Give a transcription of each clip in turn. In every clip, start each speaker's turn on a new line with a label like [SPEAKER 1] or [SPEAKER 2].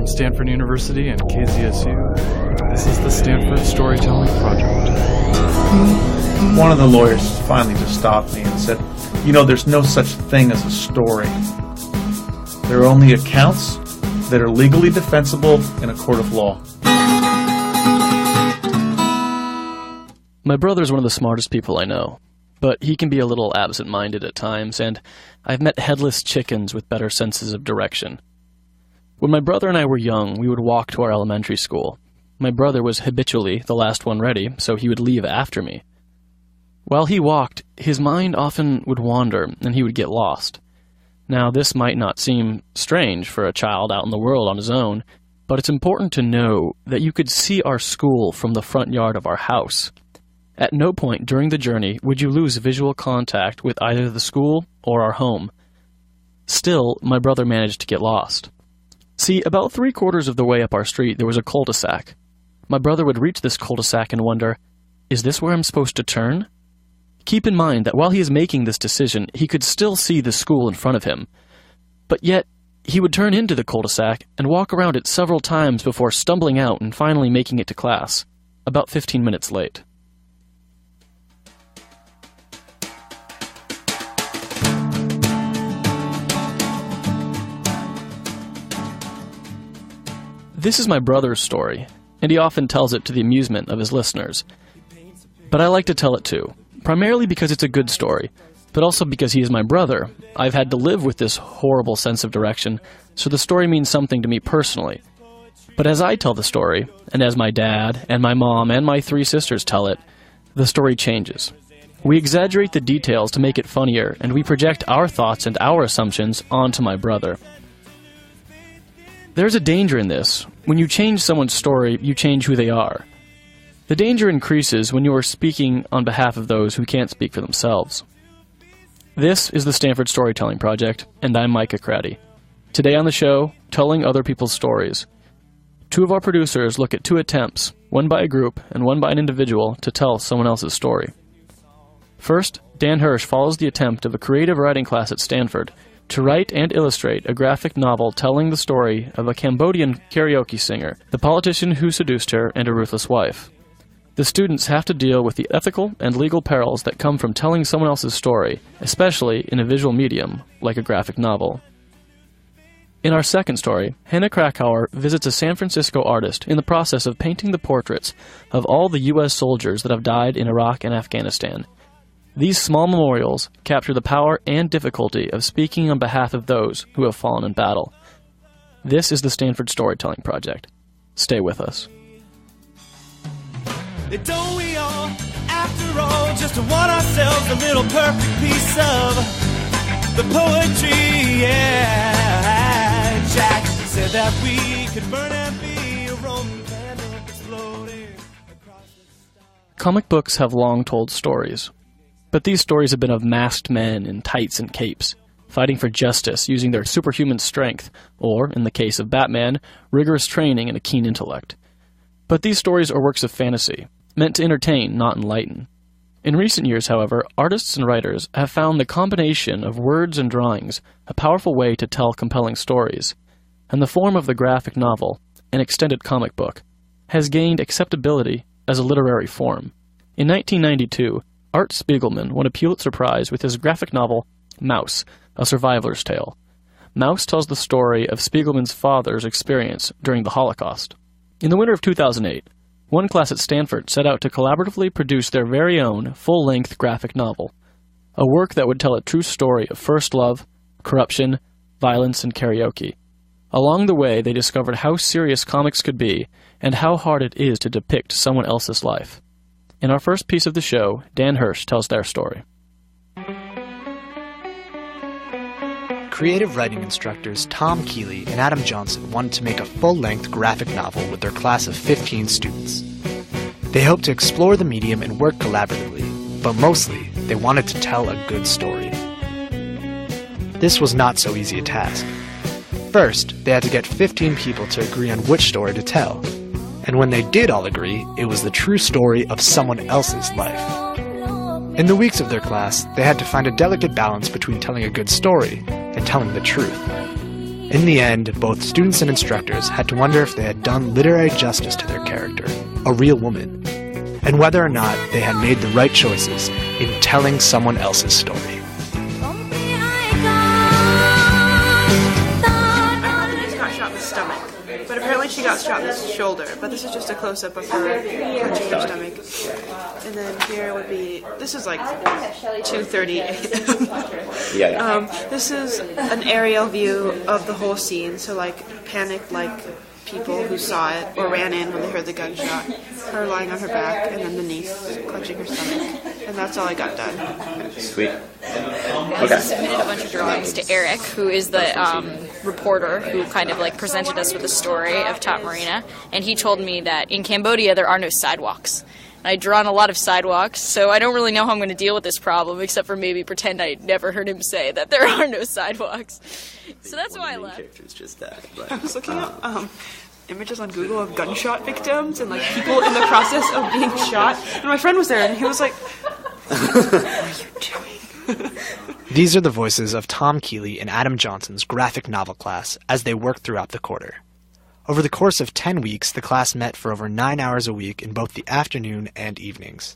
[SPEAKER 1] From Stanford University and KZSU, this is the Stanford Storytelling Project.
[SPEAKER 2] One of the lawyers finally just stopped me and said, there's no such thing as a story. There are only accounts that are legally defensible in a court of law.
[SPEAKER 3] My brother's one of the smartest people I know, but he can be a little absent-minded at times, and I've met headless chickens with better senses of direction. When my brother and I were young, we would walk to our elementary school. My brother was habitually the last one ready, so he would leave after me. While he walked, his mind often would wander, and he would get lost. Now, this might not seem strange for a child out in the world on his own, but it's important to know that you could see our school from the front yard of our house. At no point during the journey would you lose visual contact with either the school or our home. Still, my brother managed to get lost. See, about 3/4 of the way up our street there was a cul-de-sac. My brother would reach this cul-de-sac and wonder, is this where I'm supposed to turn? Keep in mind that while he is making this decision, he could still see the school in front of him. But yet, he would turn into the cul-de-sac and walk around it several times before stumbling out and finally making it to class, about 15 minutes late. This is my brother's story, and he often tells it to the amusement of his listeners. But I like to tell it too, primarily because it's a good story, but also because he is my brother. I've had to live with this horrible sense of direction, so the story means something to me personally. But as I tell the story, and as my dad, and my mom, and my 3 sisters tell it, the story changes. We exaggerate the details to make it funnier, and we project our thoughts and our assumptions onto my brother. There's a danger in this. When you change someone's story, you change who they are. The danger increases when you are speaking on behalf of those who can't speak for themselves. This is the Stanford Storytelling Project, and I'm Micah Craddy. Today on the show, telling other people's stories. 2 of our producers look at 2 attempts, one by a group and one by an individual, to tell someone else's story. First, Dan Hirsch follows the attempt of a creative writing class at Stanford to write and illustrate a graphic novel telling the story of a Cambodian karaoke singer, the politician who seduced her, and a ruthless wife. The students have to deal with the ethical and legal perils that come from telling someone else's story, especially in a visual medium like a graphic novel. In our second story, Hannah Krakauer visits a San Francisco artist in the process of painting the portraits of all the U.S. soldiers that have died in Iraq and Afghanistan. These small memorials capture the power and difficulty of speaking on behalf of those who have fallen in battle. This is the Stanford Storytelling Project. Stay with us.
[SPEAKER 4] Don't we all, after all, just want ourselves a little perfect piece of the poetry, yeah. Jack said that we could burn and be a Roman candle exploding across the sky.
[SPEAKER 3] Comic books have long told stories. But these stories have been of masked men in tights and capes, fighting for justice using their superhuman strength, or, in the case of Batman, rigorous training and a keen intellect. But these stories are works of fantasy, meant to entertain, not enlighten. In recent years, however, artists and writers have found the combination of words and drawings a powerful way to tell compelling stories, and the form of the graphic novel, an extended comic book, has gained acceptability as a literary form. In 1992, Art Spiegelman won a Pulitzer Prize with his graphic novel, Mouse, A Survivor's Tale. Mouse tells the story of Spiegelman's father's experience during the Holocaust. In the winter of 2008, one class at Stanford set out to collaboratively produce their very own full-length graphic novel, a work that would tell a true story of first love, corruption, violence, and karaoke. Along the way, they discovered how serious comics could be and how hard it is to depict someone else's life. In our first piece of the show, Dan Hirsch tells their story.
[SPEAKER 5] Creative writing instructors Tom Keeley and Adam Johnson wanted to make a full-length graphic novel with their class of 15 students. They hoped to explore the medium and work collaboratively, but mostly, they wanted to tell a good story. This was not so easy a task. First, they had to get 15 people to agree on which story to tell. And when they did all agree, it was the true story of someone else's life. In the weeks of their class, they had to find a delicate balance between telling a good story and telling the truth. In the end, both students and instructors had to wonder if they had done literary justice to their character, a real woman, and whether or not they had made the right choices in telling someone else's story.
[SPEAKER 6] I just got shot in the stomach, but apparently she got shot in the shoulder. But this is just a close-up of her punching her stomach. And then here would be, this is like 2:30 a.m. This is an aerial view of the whole scene, so like panicked like people who saw it or ran in when they heard the gunshot. Her lying on her back, and then the niece clutching her stomach. And that's all I got done.
[SPEAKER 7] Sweet.
[SPEAKER 8] I submitted a bunch of drawings to Eric, who is the reporter who kind of like presented us with the story of Top Marina, and he told me that in Cambodia there are no sidewalks. I'd drawn a lot of sidewalks, so I don't really know how I'm going to deal with this problem, except for maybe pretend I never heard him say that there are no sidewalks. So that's why I left.
[SPEAKER 7] It's just that. But,
[SPEAKER 6] I was looking up images on Google of gunshot victims and like people in the process of being shot, and my friend was there, and he was like, "What are you doing?"
[SPEAKER 5] These are the voices of Tom Keeley and Adam Johnson's graphic novel class as they worked throughout the quarter. Over the course of 10 weeks, the class met for over 9 hours a week in both the afternoon and evenings.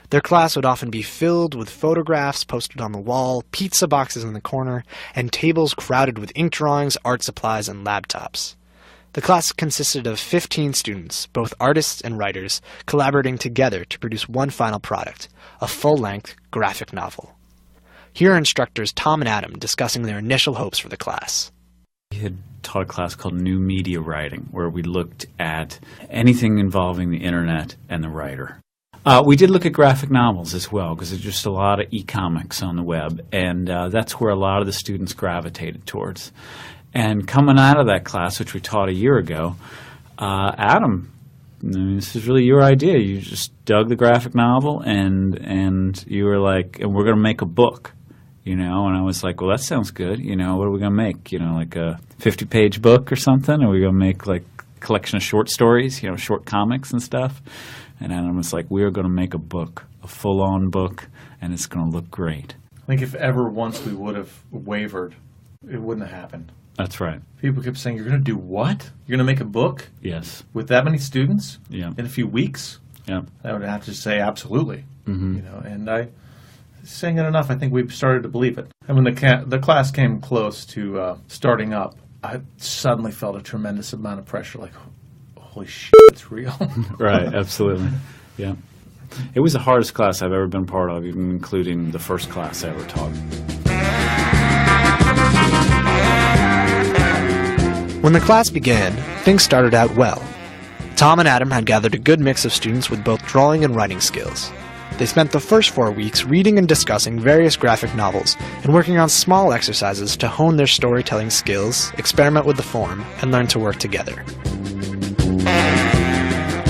[SPEAKER 5] Their class would often be filled with photographs posted on the wall, pizza boxes in the corner, and tables crowded with ink drawings, art supplies, and laptops. The class consisted of 15 students, both artists and writers, collaborating together to produce one final product, a full-length graphic novel. Here are instructors Tom and Adam discussing their initial hopes for the class.
[SPEAKER 9] We had taught a class called New Media Writing, where we looked at anything involving the internet and the writer. We did look at graphic novels as well, because there's just a lot of e-comics on the web, and that's where a lot of the students gravitated towards. And coming out of that class, which we taught a year ago, Adam, this is really your idea. You just dug the graphic novel, and you were like, and we're going to make a book. You know, and I was like, well, that sounds good. You know, what are we going to make? You know, like a 50-page book or something? Are we going to make like a collection of short stories, you know, short comics and stuff? And Adam was like, we are going to make a book, a full-on book, and it's going to look great.
[SPEAKER 2] I think if ever once we would have wavered, it wouldn't have happened.
[SPEAKER 9] That's right.
[SPEAKER 2] People kept saying, you're going to do what? You're going to make a book?
[SPEAKER 9] Yes.
[SPEAKER 2] With that many students?
[SPEAKER 9] Yeah.
[SPEAKER 2] In a few weeks?
[SPEAKER 9] Yeah.
[SPEAKER 2] I would have to say absolutely.
[SPEAKER 9] Mm-hmm.
[SPEAKER 2] You know, and saying it enough, I think we've started to believe it. And when the class came close to starting up, I suddenly felt a tremendous amount of pressure, like, holy shit, it's real.
[SPEAKER 9] Right, absolutely. Yeah. It was the hardest class I've ever been part of, even including the first class I ever taught.
[SPEAKER 5] When the class began, things started out well. Tom and Adam had gathered a good mix of students with both drawing and writing skills. They spent the first 4 weeks reading and discussing various graphic novels and working on small exercises to hone their storytelling skills, experiment with the form, and learn to work together.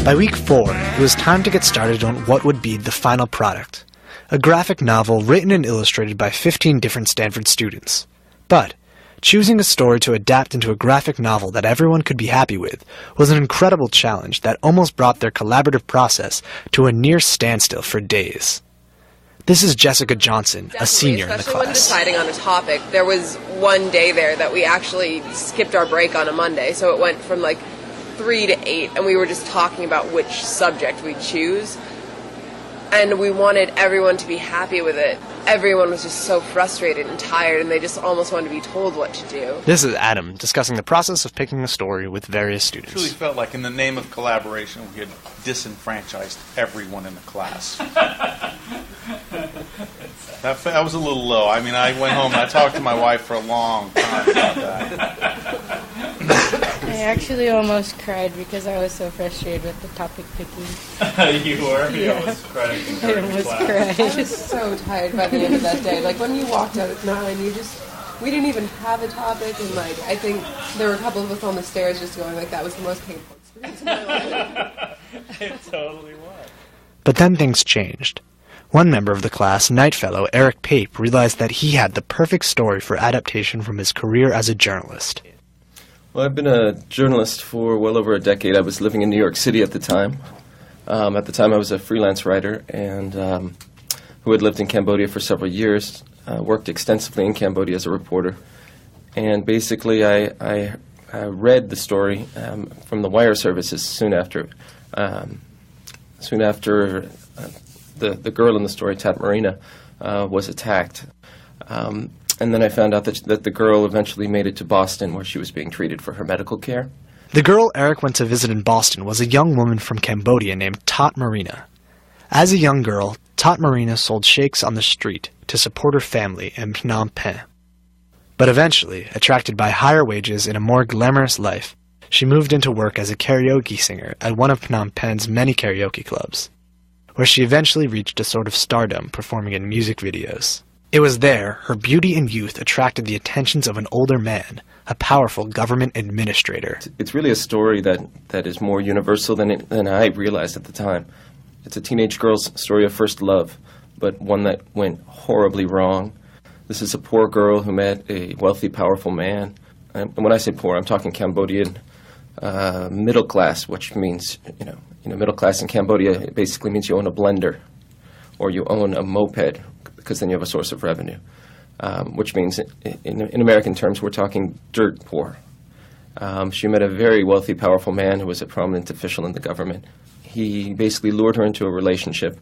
[SPEAKER 5] By week 4, it was time to get started on what would be the final product, a graphic novel written and illustrated by 15 different Stanford students. But choosing a story to adapt into a graphic novel that everyone could be happy with was an incredible challenge that almost brought their collaborative process to a near standstill for days. This is Jessica Johnson, a senior in the
[SPEAKER 10] Especially when
[SPEAKER 5] class.
[SPEAKER 10] deciding on a topic. There was one day there that we actually skipped our break on a Monday, so it went from like 3 to 8, and we were just talking about which subject we'd choose. And we wanted everyone to be happy with it. Everyone was just so frustrated and tired, and they just almost wanted to be told what to do.
[SPEAKER 5] This is Adam discussing the process of picking a story with various
[SPEAKER 11] It really
[SPEAKER 5] students.
[SPEAKER 11] felt like in the name of collaboration we had disenfranchised everyone in the class. That was a little low. I mean, I went home and I talked to my wife for a long time about that.
[SPEAKER 12] I actually almost cried because I was so frustrated with the topic picking.
[SPEAKER 9] You were?
[SPEAKER 12] Yeah.
[SPEAKER 9] almost cried.
[SPEAKER 12] I almost cried.
[SPEAKER 10] I was so tired by the end of that day. Like, when you walked out at 9, we didn't even have a topic, and like, I think there were a couple of us on the stairs just going like, that was the most painful experience of my life.
[SPEAKER 9] It totally was.
[SPEAKER 5] But then things changed. One member of the class, Night Fellow Eric Pape, realized that he had the perfect story for adaptation from his career as a journalist.
[SPEAKER 7] Well, I've been a journalist for well over a decade. I was living in New York City at the time. At the time, I was a freelance writer and who had lived in Cambodia for several years, worked extensively in Cambodia as a reporter. And basically, I read the story from the wire services soon after. The girl in the story, Tat Marina, was attacked. And then I found out that the girl eventually made it to Boston, where she was being treated for her medical care.
[SPEAKER 5] The girl Eric went to visit in Boston was a young woman from Cambodia named Tat Marina. As a young girl, Tat Marina sold shakes on the street to support her family in Phnom Penh. But eventually, attracted by higher wages and a more glamorous life, she moved into work as a karaoke singer at one of Phnom Penh's many karaoke clubs, where she eventually reached a sort of stardom performing in music videos. It was there her beauty and youth attracted the attentions of an older man, a powerful government administrator.
[SPEAKER 7] It's really a story that is more universal than I realized at the time. It's a teenage girl's story of first love, but one that went horribly wrong. This is a poor girl who met a wealthy, powerful man. And when I say poor, I'm talking Cambodian middle class, which means, middle class in Cambodia basically means you own a blender or you own a moped, because then you have a source of revenue, which means in American terms we're talking dirt poor. She met a very wealthy, powerful man who was a prominent official in the government. He basically lured her into a relationship,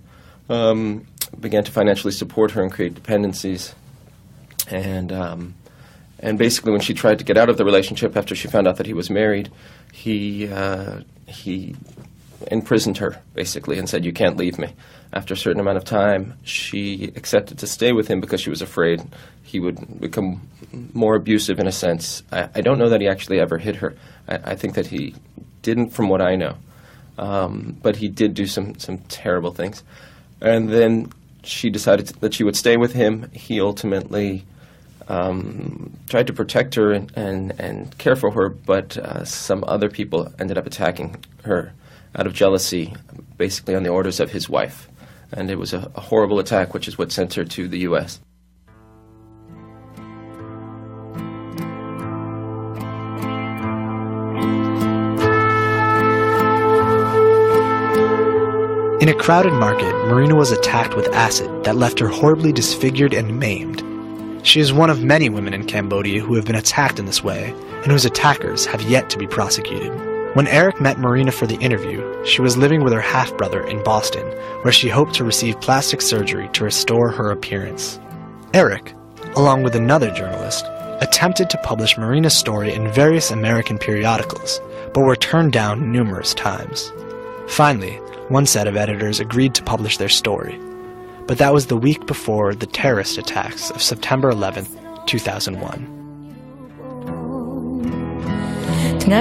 [SPEAKER 7] began to financially support her and create dependencies, and basically when she tried to get out of the relationship after she found out that he was married, he imprisoned her, basically, and said, "You can't leave me." After a certain amount of time, she accepted to stay with him because she was afraid he would become more abusive in a sense. I don't know that he actually ever hit her. I think that he didn't, from what I know. But he did do some terrible things. And then she decided that she would stay with him. He ultimately tried to protect her and care for her, but some other people ended up attacking her out of jealousy, basically on the orders of his wife. And it was a horrible attack, which is what sent her to the U.S.
[SPEAKER 5] In a crowded market, Marina was attacked with acid that left her horribly disfigured and maimed. She is one of many women in Cambodia who have been attacked in this way, and whose attackers have yet to be prosecuted. When Eric met Marina for the interview, she was living with her half-brother in Boston, where she hoped to receive plastic surgery to restore her appearance. Eric, along with another journalist, attempted to publish Marina's story in various American periodicals, but were turned down numerous times. Finally, one set of editors agreed to publish their story, but that was the week before the terrorist attacks of September 11, 2001. We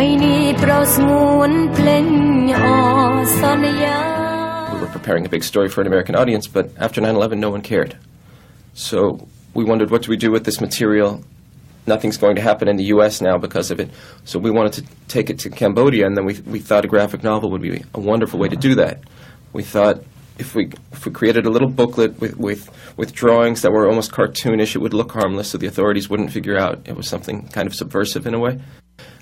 [SPEAKER 7] were preparing a big story for an American audience, but after 9/11, no one cared. So we wondered, what do we do with this material? Nothing's going to happen in the U.S. now because of it. So we wanted to take it to Cambodia, and then we thought a graphic novel would be a wonderful way to do that. We thought if we created a little booklet with drawings that were almost cartoonish, it would look harmless, so the authorities wouldn't figure out it was something kind of subversive in a way.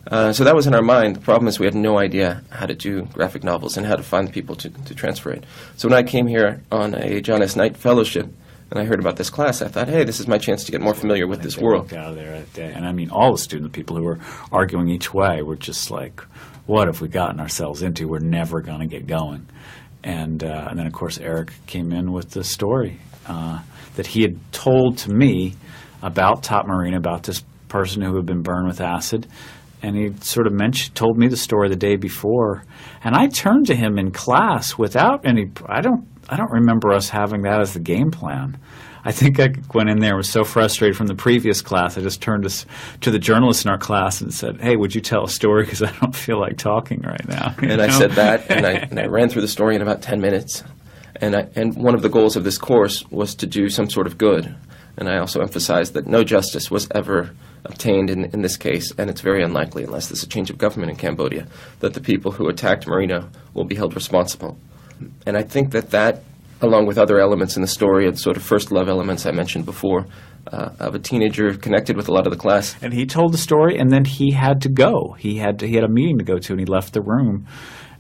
[SPEAKER 7] So that was in our mind. The problem is we had no idea how to do graphic novels and how to find the people to transfer it. So when I came here on a John S. Knight Fellowship, and I heard about this class, I thought, hey, this is my chance to get more familiar with this world.
[SPEAKER 9] Out of there that day. And I mean, all the student people who were arguing each way were just like, what have we gotten ourselves into? We're never going to get going. And then, of course, Eric came in with the story that he had told to me about Tat Marina, about this person who had been burned with acid. And he sort of told me the story the day before. And I turned to him in class without any – I don't remember us having that as the game plan. I think I went in there and was so frustrated from the previous class, I just turned to the journalist in our class and said, hey, would you tell a story because I don't feel like talking right now.
[SPEAKER 7] And I said that, and I ran through the story in about 10 minutes. And one of the goals of this course was to do some sort of good. And I also emphasized that no justice was ever obtained in this case, and it's very unlikely, unless there's a change of government in Cambodia, that the people who attacked Marina will be held responsible. And I think that, along with other elements in the story, and sort of first love elements I mentioned before, of a teenager connected with a lot of the class.
[SPEAKER 9] And he told the story, and then he had to go. He had a meeting to go to, and he left the room.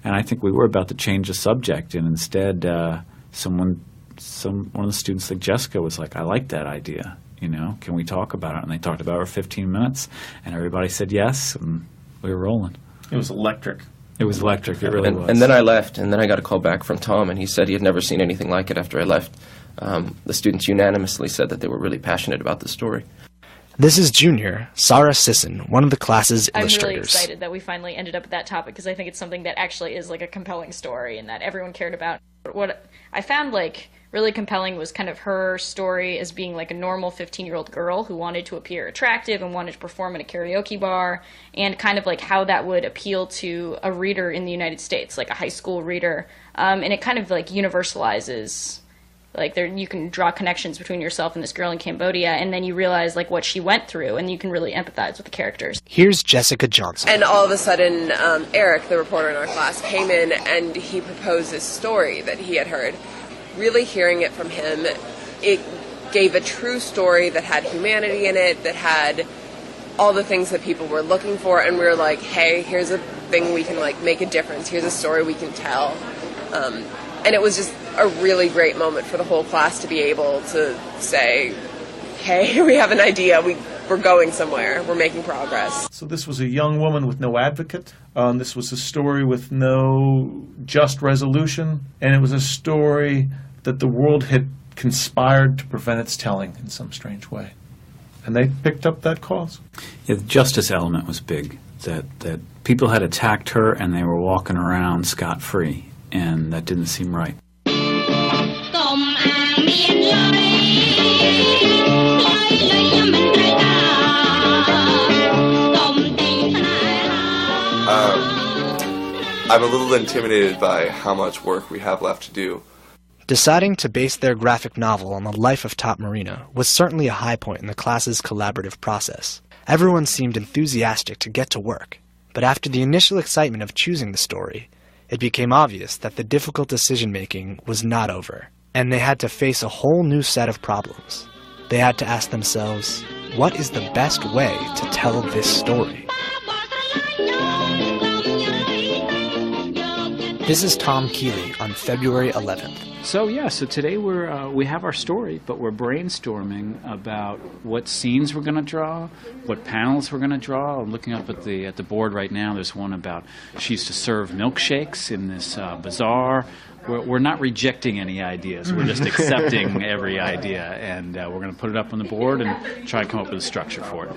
[SPEAKER 9] And I think we were about to change the subject, and instead one of the students, like Jessica, was like, I like that idea. You know, can we talk about it? And they talked about it for 15 minutes, and everybody said yes, and we were rolling.
[SPEAKER 2] It was electric.
[SPEAKER 9] It was electric. It really was.
[SPEAKER 7] And then I left, and then I got a call back from Tom, and he said he had never seen anything like it after I left. The students unanimously said that they were really passionate about the story.
[SPEAKER 5] This is junior Sarah Sisson, one of the class's
[SPEAKER 8] I'm
[SPEAKER 5] illustrators.
[SPEAKER 8] really excited that we finally ended up at that topic because I think it's something that actually is like a compelling story and that everyone cared about. What I found like really compelling was kind of her story as being like a normal 15-year-old girl who wanted to appear attractive and wanted to perform in a karaoke bar, and kind of like how that would appeal to a reader in the United States, like a high school reader. And it kind of like universalizes, like there you can draw connections between yourself and this girl in Cambodia, and then you realize like what she went through, and you can really empathize with the characters.
[SPEAKER 5] Here's Jessica Johnson.
[SPEAKER 10] And all of a sudden, Eric, the reporter in our class, came in and he proposed this story that he had heard. Really hearing it from him, it gave a true story that had humanity in it, that had all the things that people were looking for, and we were like, hey, here's a thing we can like make a difference, here's a story we can tell. And it was just a really great moment for the whole class to be able to say, hey, we have an idea, we're going somewhere, we're making progress.
[SPEAKER 2] So this was a young woman with no advocate. This was a story with no just resolution, and it was a story that the world had conspired to prevent its telling in some strange way. And they picked up that cause.
[SPEAKER 9] Yeah, the justice element was big, that people had attacked her and they were walking around scot-free, and that didn't seem right.
[SPEAKER 13] I'm a little intimidated by how much work we have left to do.
[SPEAKER 5] Deciding to base their graphic novel on the life of Top Marina was certainly a high point in the class's collaborative process. Everyone seemed enthusiastic to get to work, but after the initial excitement of choosing the story, it became obvious that the difficult decision-making was not over, and they had to face a whole new set of problems. They had to ask themselves, what is the best way to tell this story? This is Tom Keeley on February 11th.
[SPEAKER 9] So today we have our story, but we're brainstorming about what scenes we're going to draw, what panels we're going to draw. I'm looking up at the board right now. There's one about she used to serve milkshakes in this bazaar. We're not rejecting any ideas. We're just accepting every idea, and we're going to put it up on the board and try and come up with a structure for it.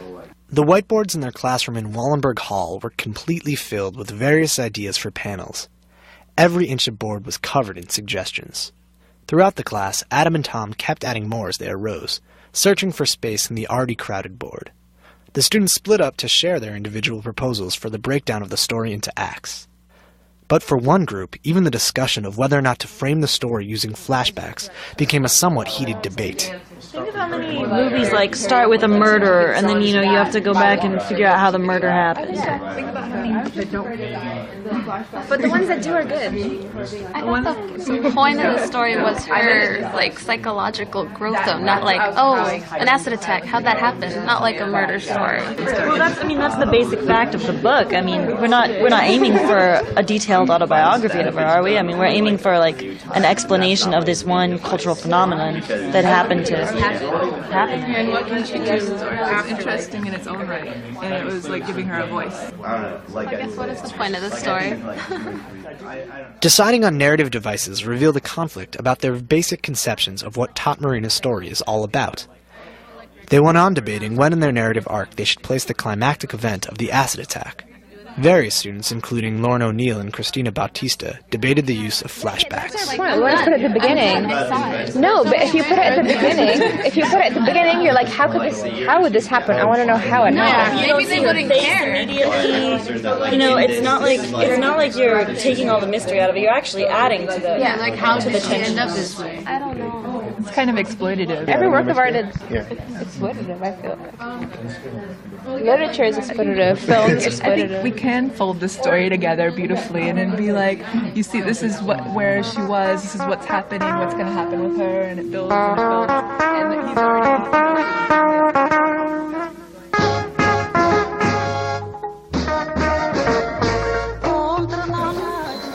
[SPEAKER 5] The whiteboards in their classroom in Wallenberg Hall were completely filled with various ideas for panels. Every inch of board was covered in suggestions. Throughout the class, Adam and Tom kept adding more as they arose, searching for space in the already crowded board. The students split up to share their individual proposals for the breakdown of the story into acts. But for one group, even the discussion of whether or not to frame the story using flashbacks became a somewhat heated debate.
[SPEAKER 14] Think of how many movies like start with a murder and then you have to go back and figure out how the murder happened.
[SPEAKER 15] Think about how many that don't. But the ones that do are good.
[SPEAKER 16] I thought the point of the story was her like psychological growth, though, not like an acid attack. How'd that happen? Not like a murder story.
[SPEAKER 14] Well, that's the basic fact of the book. I mean, we're not aiming for a detailed autobiography of her, are we? I mean, we're aiming for like an explanation of this one cultural phenomenon that happened to happen.
[SPEAKER 15] And what can she do? It was interesting in its own right, and it was like giving her a voice.
[SPEAKER 16] I guess what is the point of the story?
[SPEAKER 5] Deciding on narrative devices revealed a conflict about their basic conceptions of what Top Marina's story is all about. They went on debating when in their narrative arc they should place the climactic event of the acid attack. Various students, including Lauren O'Neill and Christina Bautista, debated the use of flashbacks.
[SPEAKER 15] Well, we want to put it at the beginning. No, but if you put it at the beginning, you're like, how would this happen? I want to know how it happened.
[SPEAKER 16] Maybe they wouldn't care.
[SPEAKER 14] Immediately, it's not like you're taking all the mystery out of it. You're actually adding to the
[SPEAKER 16] how
[SPEAKER 14] to the tension.
[SPEAKER 16] End up this way? I don't know.
[SPEAKER 15] It's kind of exploitative. Every work of art is exploitative, I feel. Literature is exploitative. Film is exploitative. I think we can fold the story together beautifully and then be like, you see, this is where she was, this is what's happening, what's going to happen with her, and it builds and it builds. And he's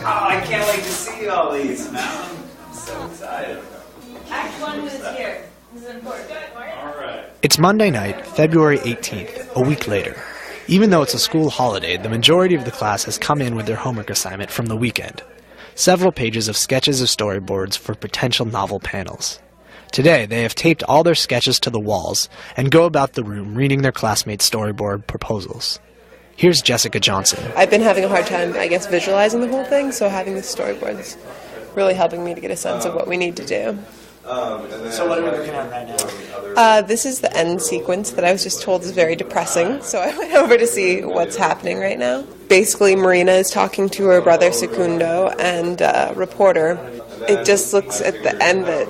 [SPEAKER 17] I can't wait to see all these now. I'm so excited.
[SPEAKER 14] Act 1 is here.
[SPEAKER 5] It's Monday night, February 18th, a week later. Even though it's a school holiday, the majority of the class has come in with their homework assignment from the weekend. Several pages of sketches of storyboards for potential novel panels. Today, they have taped all their sketches to the walls and go about the room reading their classmates' storyboard proposals. Here's Jessica Johnson.
[SPEAKER 10] I've been having a hard time, I guess, visualizing the whole thing, so having the storyboard is really helping me to get a sense of what we need to do.
[SPEAKER 5] So what are we looking at right now?
[SPEAKER 10] This is the end sequence that I was just told is very depressing, so I went over to see what's happening right now. Basically, Marina is talking to her brother Secundo and a reporter. It just looks at the end that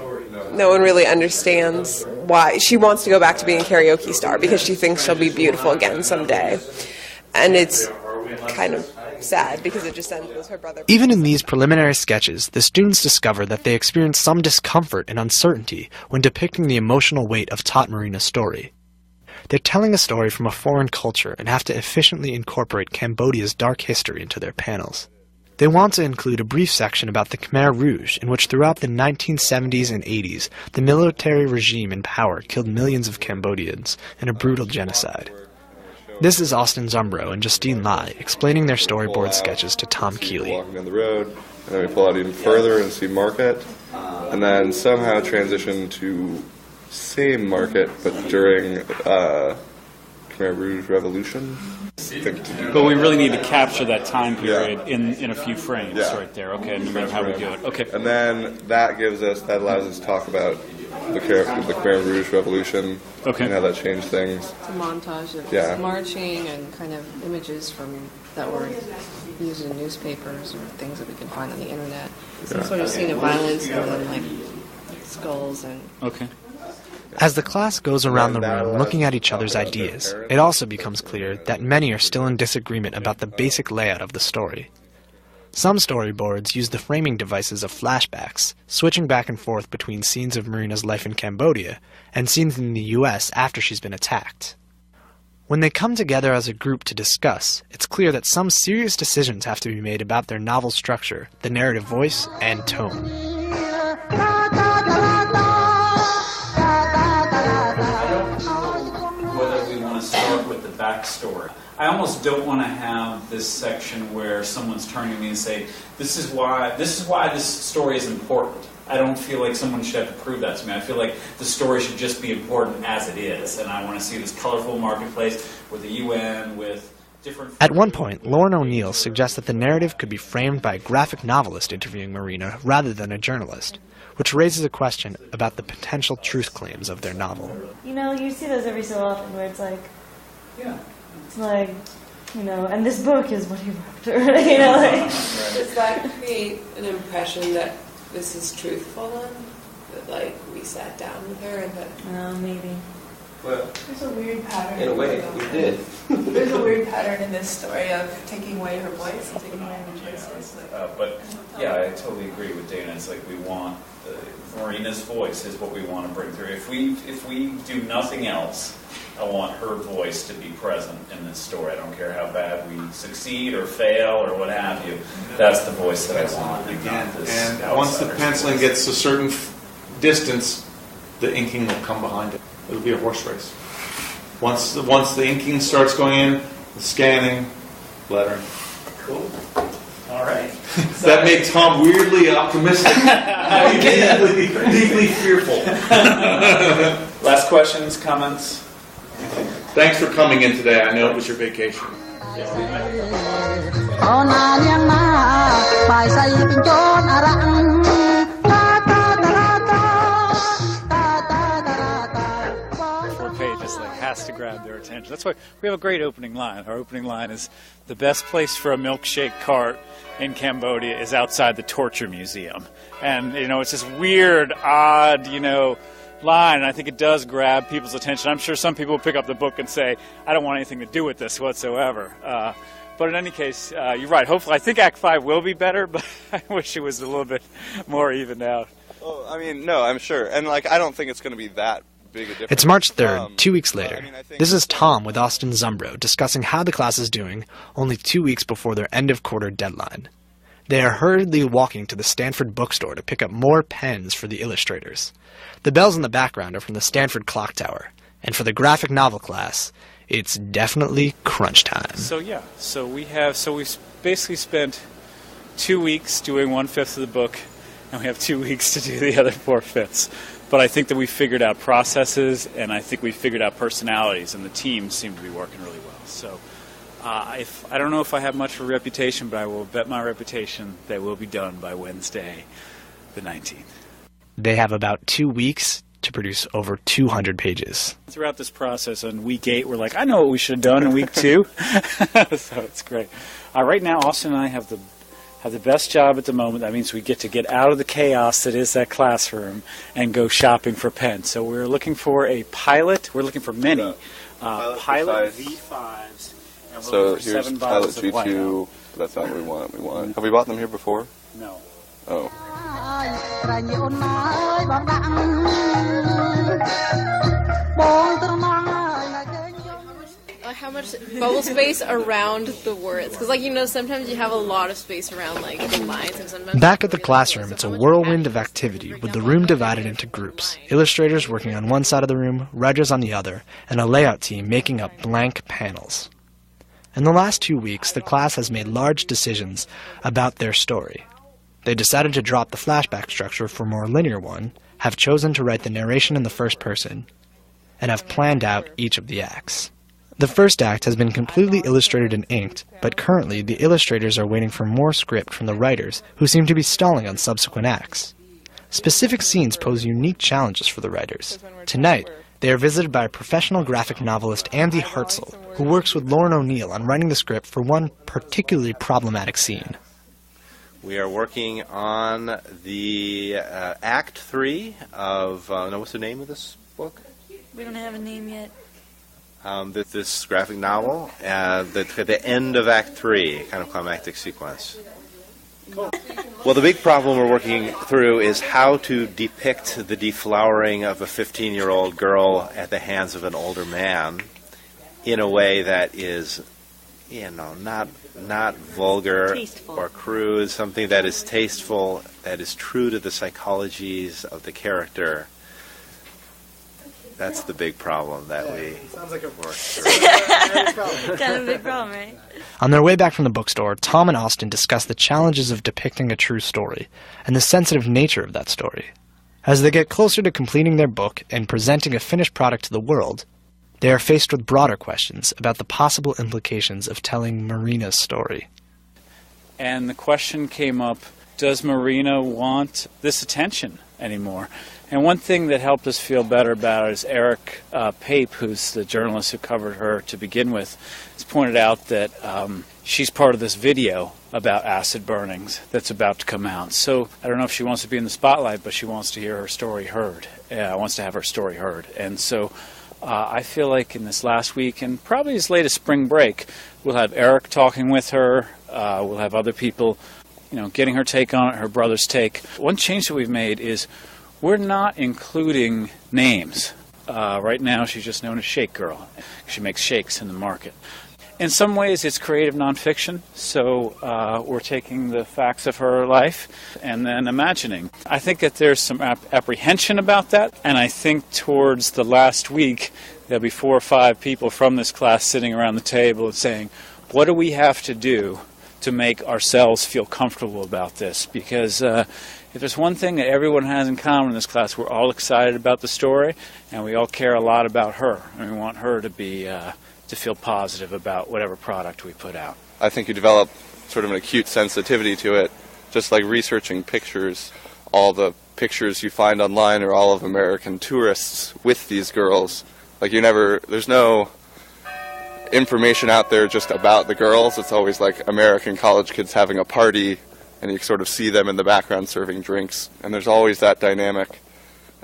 [SPEAKER 10] no one really understands why. She wants to go back to being a karaoke star because she thinks she'll be beautiful again someday. And it's kind of sad because it just ends with her brother.
[SPEAKER 5] Even in these preliminary sketches, the students discover that they experience some discomfort and uncertainty when depicting the emotional weight of Tot Marina's story. They're telling a story from a foreign culture and have to efficiently incorporate Cambodia's dark history into their panels. They want to include a brief section about the Khmer Rouge, in which throughout the 1970s and 80s, the military regime in power killed millions of Cambodians in a brutal genocide. This is Austin Zumbro and Justine Lai explaining their storyboard sketches to Tom Keeley.
[SPEAKER 13] Walking down the road, and then we pull out even further and see Market, and then somehow transition to same Market, but during Khmer Rouge Revolution.
[SPEAKER 9] But we really need to capture that time period in a few frames right there, okay, no matter how we do it. Okay.
[SPEAKER 13] And then that allows us to talk about the Khmer Rouge Revolution and how that changed things.
[SPEAKER 17] It's a montage of marching and kind of images that were used in newspapers or things that we can find on the internet. Some sort of scene of violence and then like skulls and...
[SPEAKER 9] Okay.
[SPEAKER 5] As the class goes around the room looking at each other's ideas, it also becomes clear that many are still in disagreement about the basic layout of the story. Some storyboards use the framing devices of flashbacks, switching back and forth between scenes of Marina's life in Cambodia and scenes in the US after she's been attacked. When they come together as a group to discuss, it's clear that some serious decisions have to be made about their novel structure, the narrative voice, and tone.
[SPEAKER 9] Whether we want to start with the backstory. I almost don't want to have this section where someone's turning to me and say, this is why this story is important. I don't feel like someone should have to prove that to me. I feel like the story should just be important as it is, and I want to see this colorful marketplace with the UN, with different...
[SPEAKER 5] At one point, Lauren O'Neill suggests that the narrative could be framed by a graphic novelist interviewing Marina rather than a journalist, which raises a question about the potential truth claims of their novel.
[SPEAKER 14] You know, you see those every so often where it's like... Yeah. It's like, and this book is what he wrote,
[SPEAKER 17] Does that create an impression that this is truthful then? That, we sat down with her and that...
[SPEAKER 14] maybe.
[SPEAKER 17] Well, there's a weird pattern.
[SPEAKER 7] In a way, we did.
[SPEAKER 17] There's a weird pattern in this story of taking away her voice and taking away her choices.
[SPEAKER 9] But, yeah, I totally agree with Dana. It's like we want... Marina's voice is what we want to bring through. If we do nothing else, I want her voice to be present in this story. I don't care how bad we succeed or fail or what have you. That's the voice that I want.
[SPEAKER 2] And once the penciling gets a certain distance, the inking will come behind it. It'll be a horse race. Once the inking starts going in, the scanning, lettering.
[SPEAKER 9] Cool. All right.
[SPEAKER 2] That made Tom weirdly optimistic. Deeply fearful.
[SPEAKER 9] Last questions, comments?
[SPEAKER 2] Thanks for coming in today. I know it was your vacation.
[SPEAKER 9] Pages has to grab their attention. That's why we have a great opening line. Our opening line is, the best place for a milkshake cart in Cambodia is outside the Torture Museum. And, it's this weird, odd, line, and I think it does grab people's attention. I'm sure some people will pick up the book and say, I don't want anything to do with this whatsoever. But in any case, you're right. Hopefully, I think Act 5 will be better, but I wish it was a little bit more evened out.
[SPEAKER 13] Well, no, I'm sure. And, I don't think it's going to be that big a difference.
[SPEAKER 5] It's March 3rd, 2 weeks later. This is Tom with Austin Zumbro discussing how the class is doing only 2 weeks before their end-of-quarter deadline. They are hurriedly walking to the Stanford bookstore to pick up more pens for the illustrators. The bells in the background are from the Stanford clock tower, and for the graphic novel class, it's definitely crunch time.
[SPEAKER 9] So we basically spent 2 weeks doing 1/5 of the book, and we have 2 weeks to do the other 4/5. But I think that we figured out processes, and I think we figured out personalities, and the team seemed to be working really well. So I don't know if I have much of a reputation, but I will bet my reputation that we'll be done by Wednesday, the 19th.
[SPEAKER 5] They have about 2 weeks to produce over 200 pages.
[SPEAKER 9] Throughout this process, on week 8, we're like, I know what we should have done in week 2. So it's great. Right now, Austin and I have the best job at the moment. That means we get to get out of the chaos that is that classroom and go shopping for pens. So we're looking for a pilot. We're looking for many pilot V5s. And
[SPEAKER 13] So
[SPEAKER 9] for
[SPEAKER 13] here's
[SPEAKER 9] 7
[SPEAKER 13] Pilot
[SPEAKER 9] bottles of white.
[SPEAKER 13] G2. That's not what we want. Have we bought them here before?
[SPEAKER 9] No.
[SPEAKER 13] Oh.
[SPEAKER 18] How much bubble space around the words? Because, like, you know, sometimes you have a lot of space around, like, the lines, and sometimes...
[SPEAKER 5] Back at the classroom, it's a whirlwind of activity, with the room divided into groups. Illustrators working on one side of the room, writers on the other, and a layout team making up blank panels. In the last 2 weeks, the class has made large decisions about their story. They decided to drop the flashback structure for a more linear one, have chosen to write the narration in the first person, and have planned out each of the acts. The first act has been completely illustrated and inked, but currently the illustrators are waiting for more script from the writers, who seem to be stalling on subsequent acts. Specific scenes pose unique challenges for the writers. Tonight, they are visited by a professional graphic novelist, Andy Hartzell, who works with Lauren O'Neill on writing the script for one particularly problematic scene.
[SPEAKER 19] We are working on the Act 3 of, what's the name of this book?
[SPEAKER 14] We don't have a name yet.
[SPEAKER 19] This graphic novel, at the end of Act 3, kind of climactic sequence. Well, the big problem we're working through is how to depict the deflowering of a 15-year-old girl at the hands of an older man in a way that is, not vulgar
[SPEAKER 14] Tasteful.
[SPEAKER 19] or crude, something that is tasteful, that is true to the psychologies of the character. That's the big problem that we work through.
[SPEAKER 14] Kind of a big problem, right?
[SPEAKER 5] On their way back from the bookstore, Tom and Austin discuss the challenges of depicting a true story, and the sensitive nature of that story. As they get closer to completing their book and presenting a finished product to the world, they are faced with broader questions about the possible implications of telling Marina's story.
[SPEAKER 9] And the question came up, does Marina want this attention anymore? And one thing that helped us feel better about it is Eric Pape, who's the journalist who covered her to begin with, has pointed out that she's part of this video about acid burnings that's about to come out. So I don't know if she wants to be in the spotlight, but she wants to hear her story heard. Wants to have her story heard. And so I feel like in this last week, and probably as late as spring break, we'll have Eric talking with her. We'll have other people, getting her take on it, her brother's take. One change that we've made is we're not including names. Right now, she's just known as Shake Girl. She makes shakes in the market. In some ways, it's creative nonfiction, so we're taking the facts of her life and then imagining. I think that there's some apprehension about that, and I think towards the last week, there'll be 4 or 5 people from this class sitting around the table and saying, what do we have to do to make ourselves feel comfortable about this? Because if there's one thing that everyone has in common in this class, we're all excited about the story, and we all care a lot about her, and we want her to be to feel positive about whatever product we put out.
[SPEAKER 13] I think you develop sort of an acute sensitivity to it, just like researching pictures. All the pictures you find online are all of American tourists with these girls. Like there's no information out there just about the girls. It's always like American college kids having a party, and you sort of see them in the background serving drinks, and there's always that dynamic.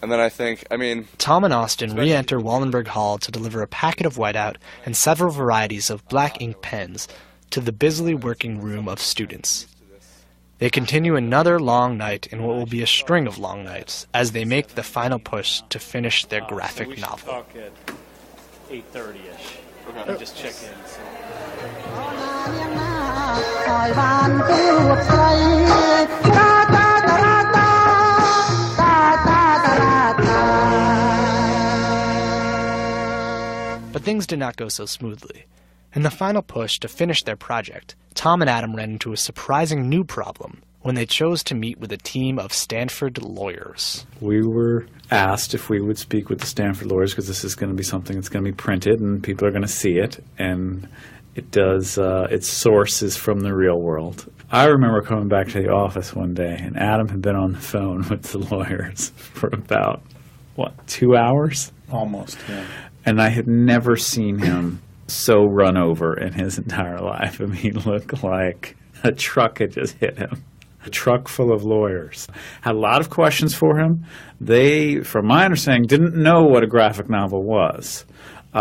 [SPEAKER 13] And then
[SPEAKER 5] Tom and Austin re-enter Wallenberg Hall to deliver a packet of whiteout and several varieties of black ink pens to the busily working room of students. They continue another long night in what will be a string of long nights as they make the final push to finish their graphic novel.
[SPEAKER 9] Talk at 8:30ish. Okay. Just check in.
[SPEAKER 5] things did not go so smoothly. In the final push to finish their project, Tom and Adam ran into a surprising new problem when they chose to meet with a team of Stanford lawyers.
[SPEAKER 9] We were asked if we would speak with the Stanford lawyers because this is going to be something that's going to be printed and people are going to see it, and it does, its source is from the real world. I remember coming back to the office one day, and Adam had been on the phone with the lawyers for about, 2 hours?
[SPEAKER 2] Almost, yeah.
[SPEAKER 9] And I had never seen him so run over in his entire life. I mean, he looked like a truck had just hit him. A truck full of lawyers. Had a lot of questions for him. They, from my understanding, didn't know what a graphic novel was.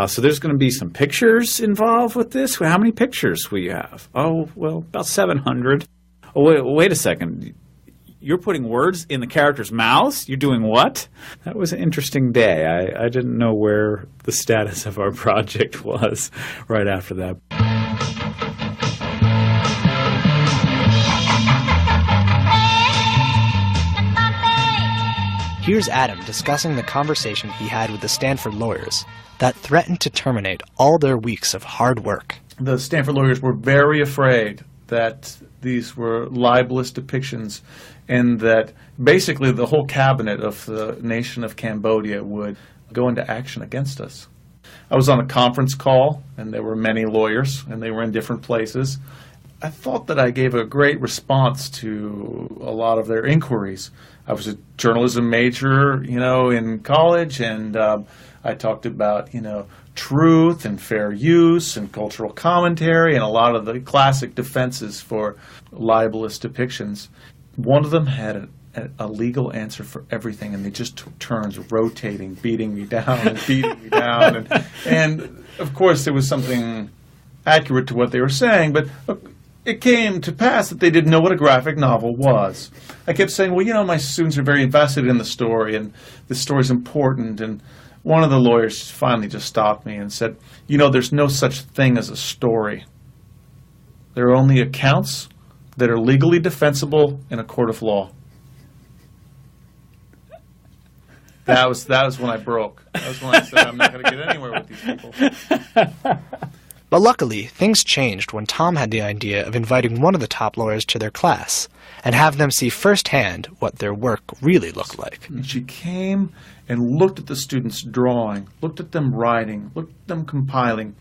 [SPEAKER 9] So there's going to be some pictures involved with this. How many pictures will you have? Oh, well, about 700. Oh, wait a second. You're putting words in the characters' mouths? You're doing what? That was an interesting day. I didn't know where the status of our project was right after that.
[SPEAKER 5] Here's Adam discussing the conversation he had with the Stanford lawyers that threatened to terminate all their weeks of hard work.
[SPEAKER 2] The Stanford lawyers were very afraid that these were libelous depictions and that basically the whole cabinet of the nation of Cambodia would go into action against us. I was on a conference call, and there were many lawyers, and they were in different places. I thought that I gave a great response to a lot of their inquiries. I was a journalism major, in college, and I talked about, truth and fair use and cultural commentary and a lot of the classic defenses for libelous depictions. One of them had a legal answer for everything, and they just took turns rotating, beating me down and beating me down. And of course, there was something accurate to what they were saying, but it came to pass that they didn't know what a graphic novel was. I kept saying, well, my students are very invested in the story, and the story's important. And one of the lawyers finally just stopped me and said, there's no such thing as a story. There are only accounts that are legally defensible in a court of law. That was when I broke. That was when I said, I'm not going to get anywhere with these people.
[SPEAKER 5] But luckily, things changed when Tom had the idea of inviting one of the top lawyers to their class and have them see firsthand what their work really looked like.
[SPEAKER 2] And she came and looked at the students drawing, looked at them writing, looked at them compiling.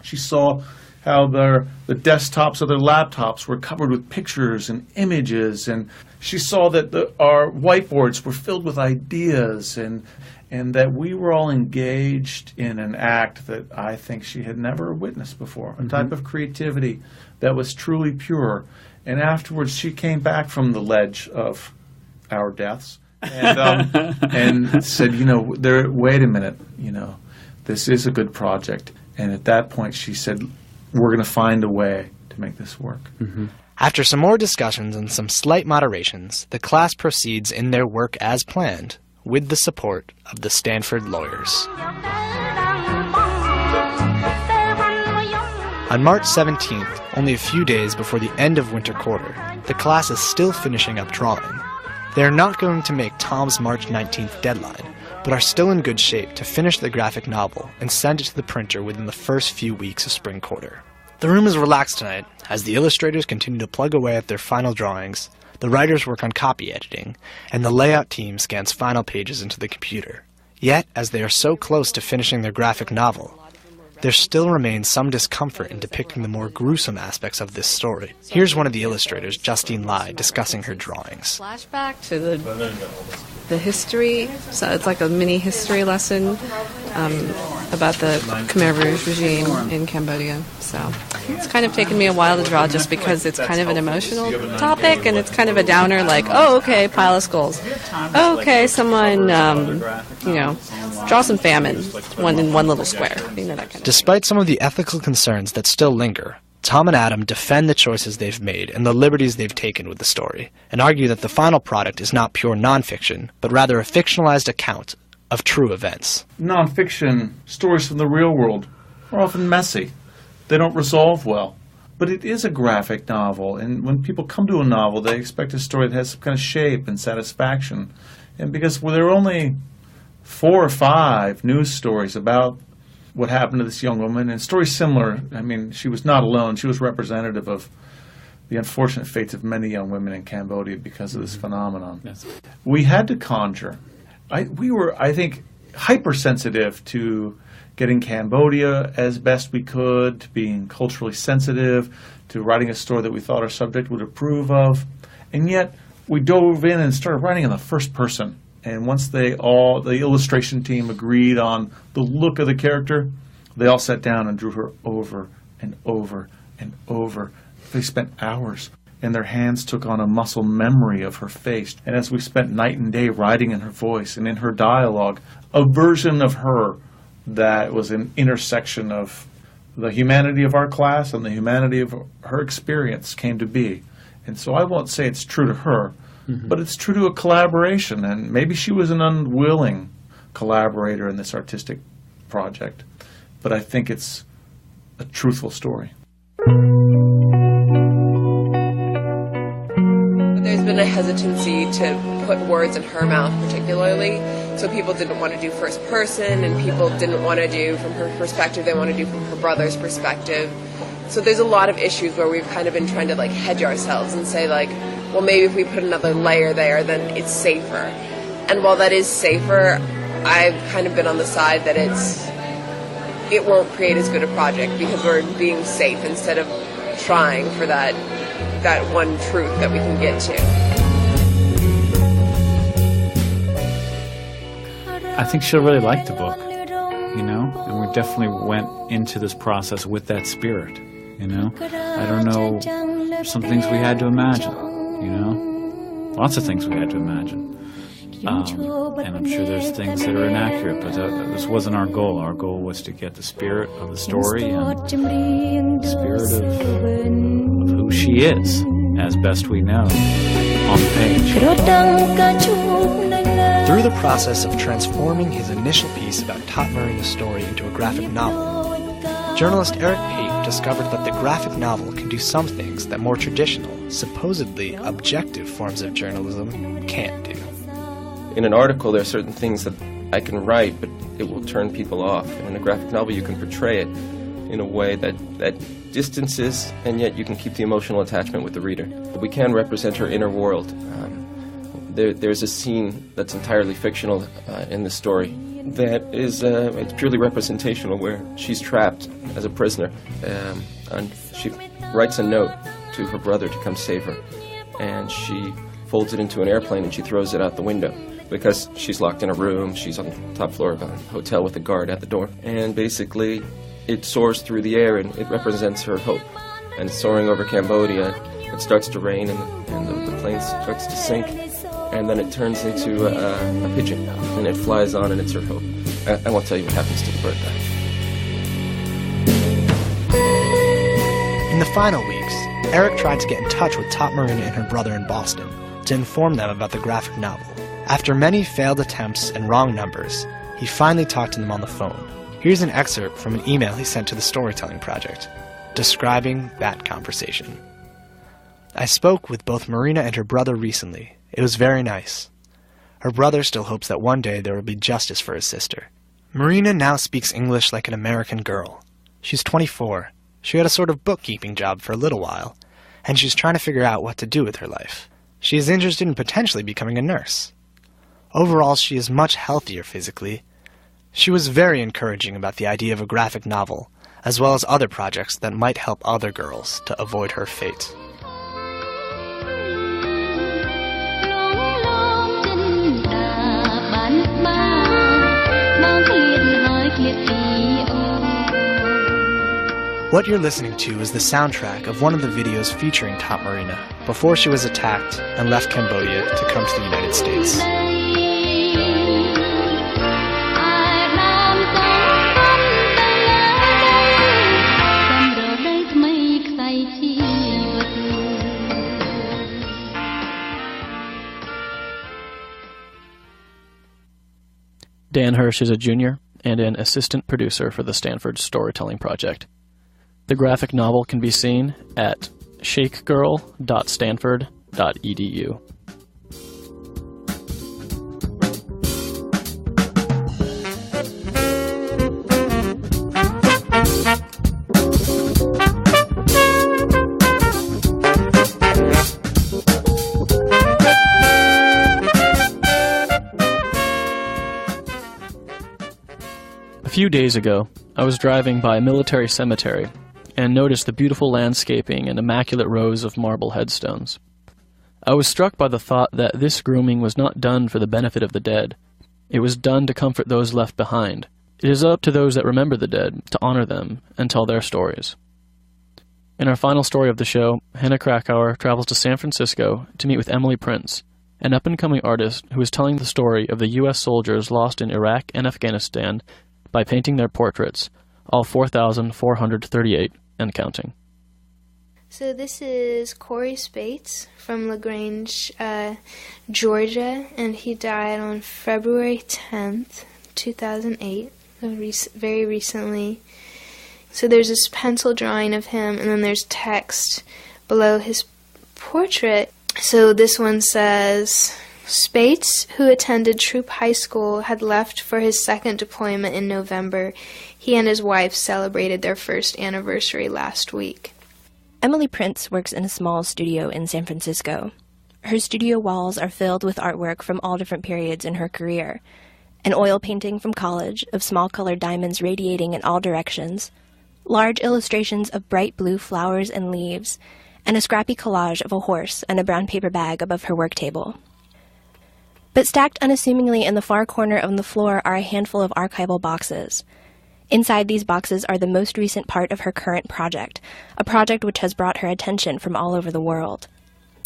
[SPEAKER 2] She saw how the desktops of their laptops were covered with pictures and images, and she saw that our whiteboards were filled with ideas, and that we were all engaged in an act that I think she had never witnessed before, a type of creativity that was truly pure. And afterwards, she came back from the ledge of our deaths and said, wait a minute, this is a good project. And at that point, she said, we're going to find a way to make this work.
[SPEAKER 5] Mm-hmm. After some more discussions and some slight moderations, the class proceeds in their work as planned, with the support of the Stanford lawyers. On March 17th, only a few days before the end of winter quarter, the class is still finishing up drawing. They are not going to make Tom's March 19th deadline, but are still in good shape to finish the graphic novel and send it to the printer within the first few weeks of spring quarter. The room is relaxed tonight as the illustrators continue to plug away at their final drawings, the writers work on copy editing, and the layout team scans final pages into the computer. Yet, as they are so close to finishing their graphic novel, there still remains some discomfort in depicting the more gruesome aspects of this story. Here's one of the illustrators, Justine Lai, discussing her drawings.
[SPEAKER 17] Flashback to the history, so it's like a mini history lesson about the Khmer Rouge regime in Cambodia. So it's kind of taken me a while to draw just because it's kind of an emotional topic and it's kind of a downer, like, oh, okay, pile of skulls. Oh, okay, someone, draw some famine in one little square. That kind of.
[SPEAKER 5] Despite some of the ethical concerns that still linger, Tom and Adam defend the choices they've made and the liberties they've taken with the story, and argue that the final product is not pure nonfiction, but rather a fictionalized account of true events.
[SPEAKER 2] Nonfiction stories from the real world are often messy. They don't resolve well. But it is a graphic novel, and when people come to a novel, they expect a story that has some kind of shape and satisfaction. And because there are only 4 or 5 news stories about what happened to this young woman. And stories similar. I mean, she was not alone. She was representative of the unfortunate fates of many young women in Cambodia because of this phenomenon.
[SPEAKER 9] Yes.
[SPEAKER 2] We had to conjure. We were, I think, hypersensitive to getting Cambodia as best we could, to being culturally sensitive, to writing a story that we thought our subject would approve of. And yet, we dove in and started writing in the first person. And once the illustration team agreed on the look of the character, they all sat down and drew her over and over and over. They spent hours, and their hands took on a muscle memory of her face. And as we spent night and day writing in her voice and in her dialogue, a version of her that was an intersection of the humanity of our class and the humanity of her experience came to be. And so I won't say it's true to her, but it's true to a collaboration. And maybe she was an unwilling collaborator in this artistic project, but I think it's a truthful story.
[SPEAKER 10] There's been a hesitancy to put words in her mouth particularly, so people didn't want to do first person, and people didn't want to do from her perspective, they want to do from her brother's perspective. So there's a lot of issues where we've kind of been trying to like hedge ourselves and say like, well, maybe if we put another layer there, then it's safer. And while that is safer, I've kind of been on the side that it won't create as good a project because we're being safe instead of trying for that one truth that we can get to.
[SPEAKER 9] I think she'll really like the book, you know, and we definitely went into this process with that spirit, you know. I don't know, some things we had to imagine, you know, lots of things we had to imagine. And I'm sure there's things that are inaccurate, but this wasn't our goal. Our goal was to get the spirit of the story and the spirit of who she is, as best we know, on the page.
[SPEAKER 5] Through the process of transforming his initial piece about Top Marina's story into a graphic novel, journalist Eric Pate discovered that the graphic novel can do some things that more traditional, supposedly objective forms of journalism can't do.
[SPEAKER 7] In an article, there are certain things that I can write, but it will turn people off. And in a graphic novel, you can portray it in a way that distances, and yet you can keep the emotional attachment with the reader. But we can represent her inner world. There's a scene that's entirely fictional in the story that is it's purely representational, where she's trapped as a prisoner. And she writes a note to her brother to come save her, and she folds it into an airplane and she throws it out the window because she's locked in a room. She's on the top floor of a hotel with a guard at the door, and basically it soars through the air and it represents her hope. And it's soaring over Cambodia. It starts to rain and the plane starts to sink, and then it turns into a pigeon and it flies on, and it's her hope. I won't tell you what happens to the bird though.
[SPEAKER 5] In the final weeks, Eric tried to get in touch with Top Marina and her brother in Boston to inform them about the graphic novel. After many failed attempts and wrong numbers, he finally talked to them on the phone. Here's an excerpt from an email he sent to the Storytelling Project, describing that conversation. I spoke with both Marina and her brother recently. It was very nice. Her brother still hopes that one day there will be justice for his sister. Marina now speaks English like an American girl. She's 24. She had a sort of bookkeeping job for a little while, and she's trying to figure out what to do with her life. She is interested in potentially becoming a nurse. Overall, she is much healthier physically. She was very encouraging about the idea of a graphic novel, as well as other projects that might help other girls to avoid her fate. What you're listening to is the soundtrack of one of the videos featuring Top Marina before she was attacked and left Cambodia to come to the United States.
[SPEAKER 3] Dan Hirsch is a junior and an assistant producer for the Stanford Storytelling Project. The graphic novel can be seen at shakegirl.stanford.edu. few days ago, I was driving by a military cemetery and noticed the beautiful landscaping and immaculate rows of marble headstones. I was struck by the thought that this grooming was not done for the benefit of the dead. It was done to comfort those left behind. It is up to those that remember the dead to honor them and tell their stories. In our final story of the show, Hannah Krakauer travels to San Francisco to meet with Emily Prince, an up-and-coming artist who is telling the story of the U.S. soldiers lost in Iraq and Afghanistan by painting their portraits, all 4,438 and counting.
[SPEAKER 20] So this is Corey Spates from LaGrange, Georgia, and he died on February 10th, 2008, very recently. So there's this pencil drawing of him, and then there's text below his portrait. So this one says, Spates, who attended Troop High School, had left for his second deployment in November. He and his wife celebrated their first anniversary last week.
[SPEAKER 21] Emily Prince works in a small studio in San Francisco. Her studio walls are filled with artwork from all different periods in her career. An oil painting from college of small colored diamonds radiating in all directions, large illustrations of bright blue flowers and leaves, and a scrappy collage of a horse and a brown paper bag above her work table. But stacked unassumingly in the far corner of the floor are a handful of archival boxes. Inside these boxes are the most recent part of her current project, a project which has brought her attention from all over the world.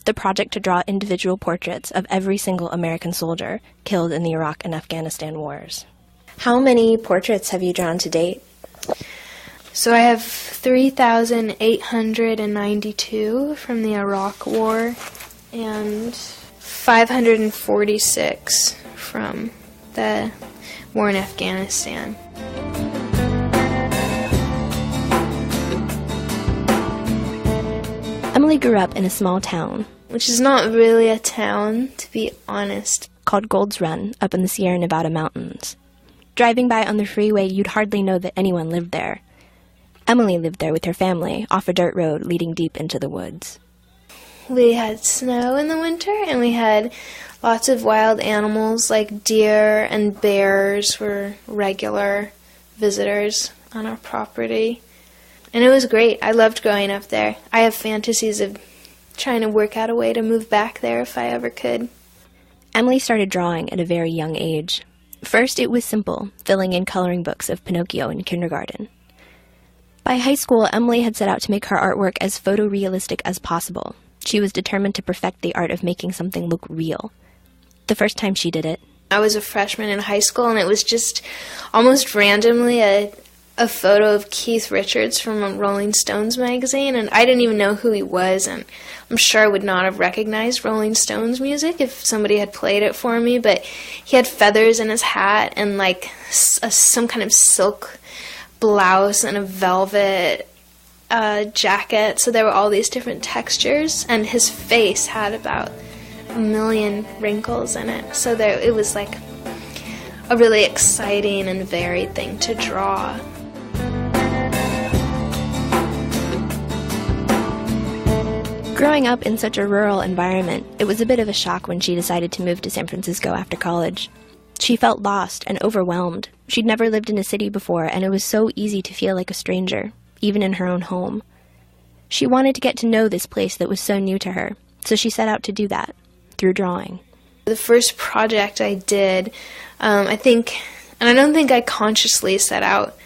[SPEAKER 21] The project to draw individual portraits of every single American soldier killed in the Iraq and Afghanistan wars. How many portraits have you drawn to date?
[SPEAKER 20] So I have 3,892 from the Iraq War and 546 from the war in Afghanistan.
[SPEAKER 21] Emily grew up in a small town,
[SPEAKER 20] which is not really a town, to be honest,
[SPEAKER 21] called Gold's Run up in the Sierra Nevada mountains. Driving by on the freeway, you'd hardly know that anyone lived there. Emily lived there with her family, off a dirt road leading deep into the woods.
[SPEAKER 20] We had snow in the winter, and we had lots of wild animals like deer and bears were regular visitors on our property. And it was great. I loved growing up there. I have fantasies of trying to work out a way to move back there if I ever could.
[SPEAKER 21] Emily started drawing at a very young age. First, it was simple, filling in coloring books of Pinocchio in kindergarten. By high school, Emily had set out to make her artwork as photorealistic as possible. She was determined to perfect the art of making something look real. The first time she did it,
[SPEAKER 20] I was a freshman in high school, and it was just almost randomly a photo of Keith Richards from a Rolling Stones magazine, and I didn't even know who he was, and I'm sure I would not have recognized Rolling Stones music if somebody had played it for me, but he had feathers in his hat and like some kind of silk blouse and a velvet jacket, so there were all these different textures, and his face had about 1 million wrinkles in it, so it was like a really exciting and varied thing to draw.
[SPEAKER 21] Growing up in such a rural environment, it was a bit of a shock when she decided to move to San Francisco after college. She felt lost and overwhelmed. She'd never lived in a city before, and it was so easy to feel like a stranger, even in her own home. She wanted to get to know this place that was so new to her, so she set out to do that, through drawing.
[SPEAKER 20] The first project I did, I don't think I consciously set out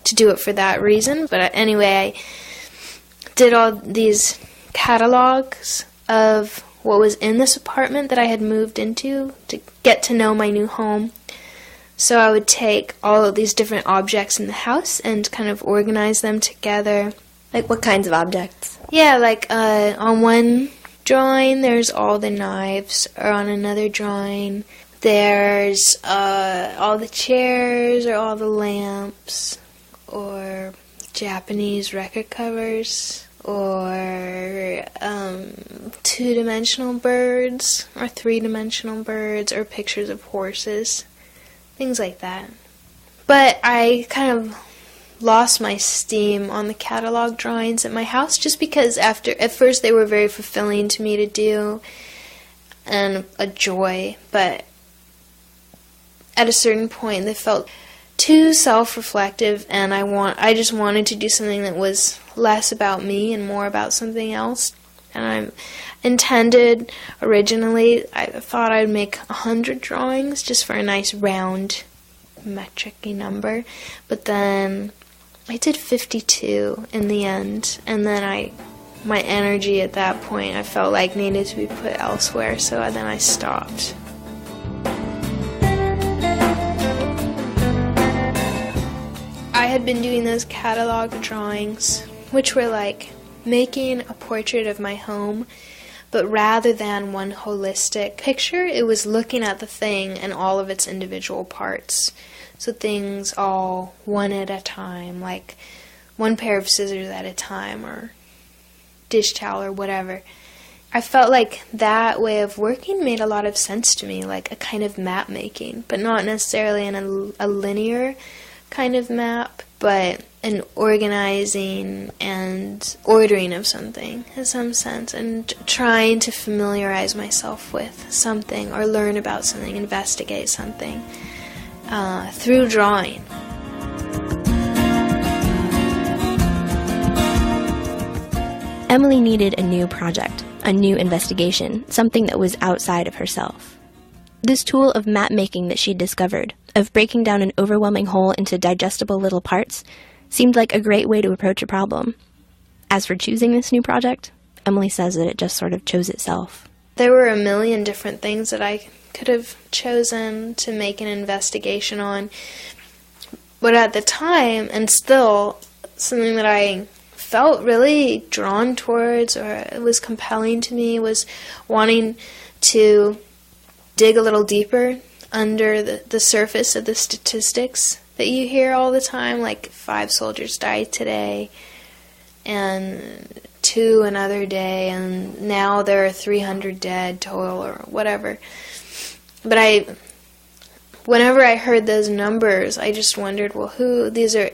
[SPEAKER 20] to do it for that reason, but anyway, I did all these catalogs of what was in this apartment that I had moved into to get to know my new home. So I would take all of these different objects in the house and kind of organize them together.
[SPEAKER 21] Like what kinds of objects?
[SPEAKER 20] Yeah, like on one drawing there's all the knives, or on another drawing there's all the chairs or all the lamps, or Japanese record covers, or two-dimensional birds, or three-dimensional birds, or pictures of horses, things like that. But I kind of lost my steam on the catalog drawings at my house, just because at first they were very fulfilling to me to do and a joy, but at a certain point they felt too self-reflective, and I just wanted to do something that was less about me and more about something else. And I intended originally, I thought I'd make 100 drawings just for a nice round metric-y number, but then I did 52 in the end, and then my energy at that point I felt like needed to be put elsewhere, so then I stopped. I had been doing those catalog drawings, which were like making a portrait of my home, but rather than one holistic picture, it was looking at the thing and all of its individual parts. So things all one at a time, like one pair of scissors at a time, or dish towel, or whatever. I felt like that way of working made a lot of sense to me, like a kind of map making, but not necessarily in a linear kind of map, but an organizing and ordering of something in some sense, and trying to familiarize myself with something or learn about something, investigate something through drawing.
[SPEAKER 21] Emily needed a new project, a new investigation, something that was outside of herself. This tool of map making that she'd discovered, of breaking down an overwhelming whole into digestible little parts, seemed like a great way to approach a problem. As for choosing this new project, Emily says that it just sort of chose itself.
[SPEAKER 20] There were a million different things that I could have chosen to make an investigation on, but at the time, and still, something that I felt really drawn towards, or it was compelling to me, was wanting to dig a little deeper under the surface of the statistics that you hear all the time, like 5 soldiers died today, and 2 another day, and now there are 300 dead total, or whatever. But whenever I heard those numbers, I just wondered, well,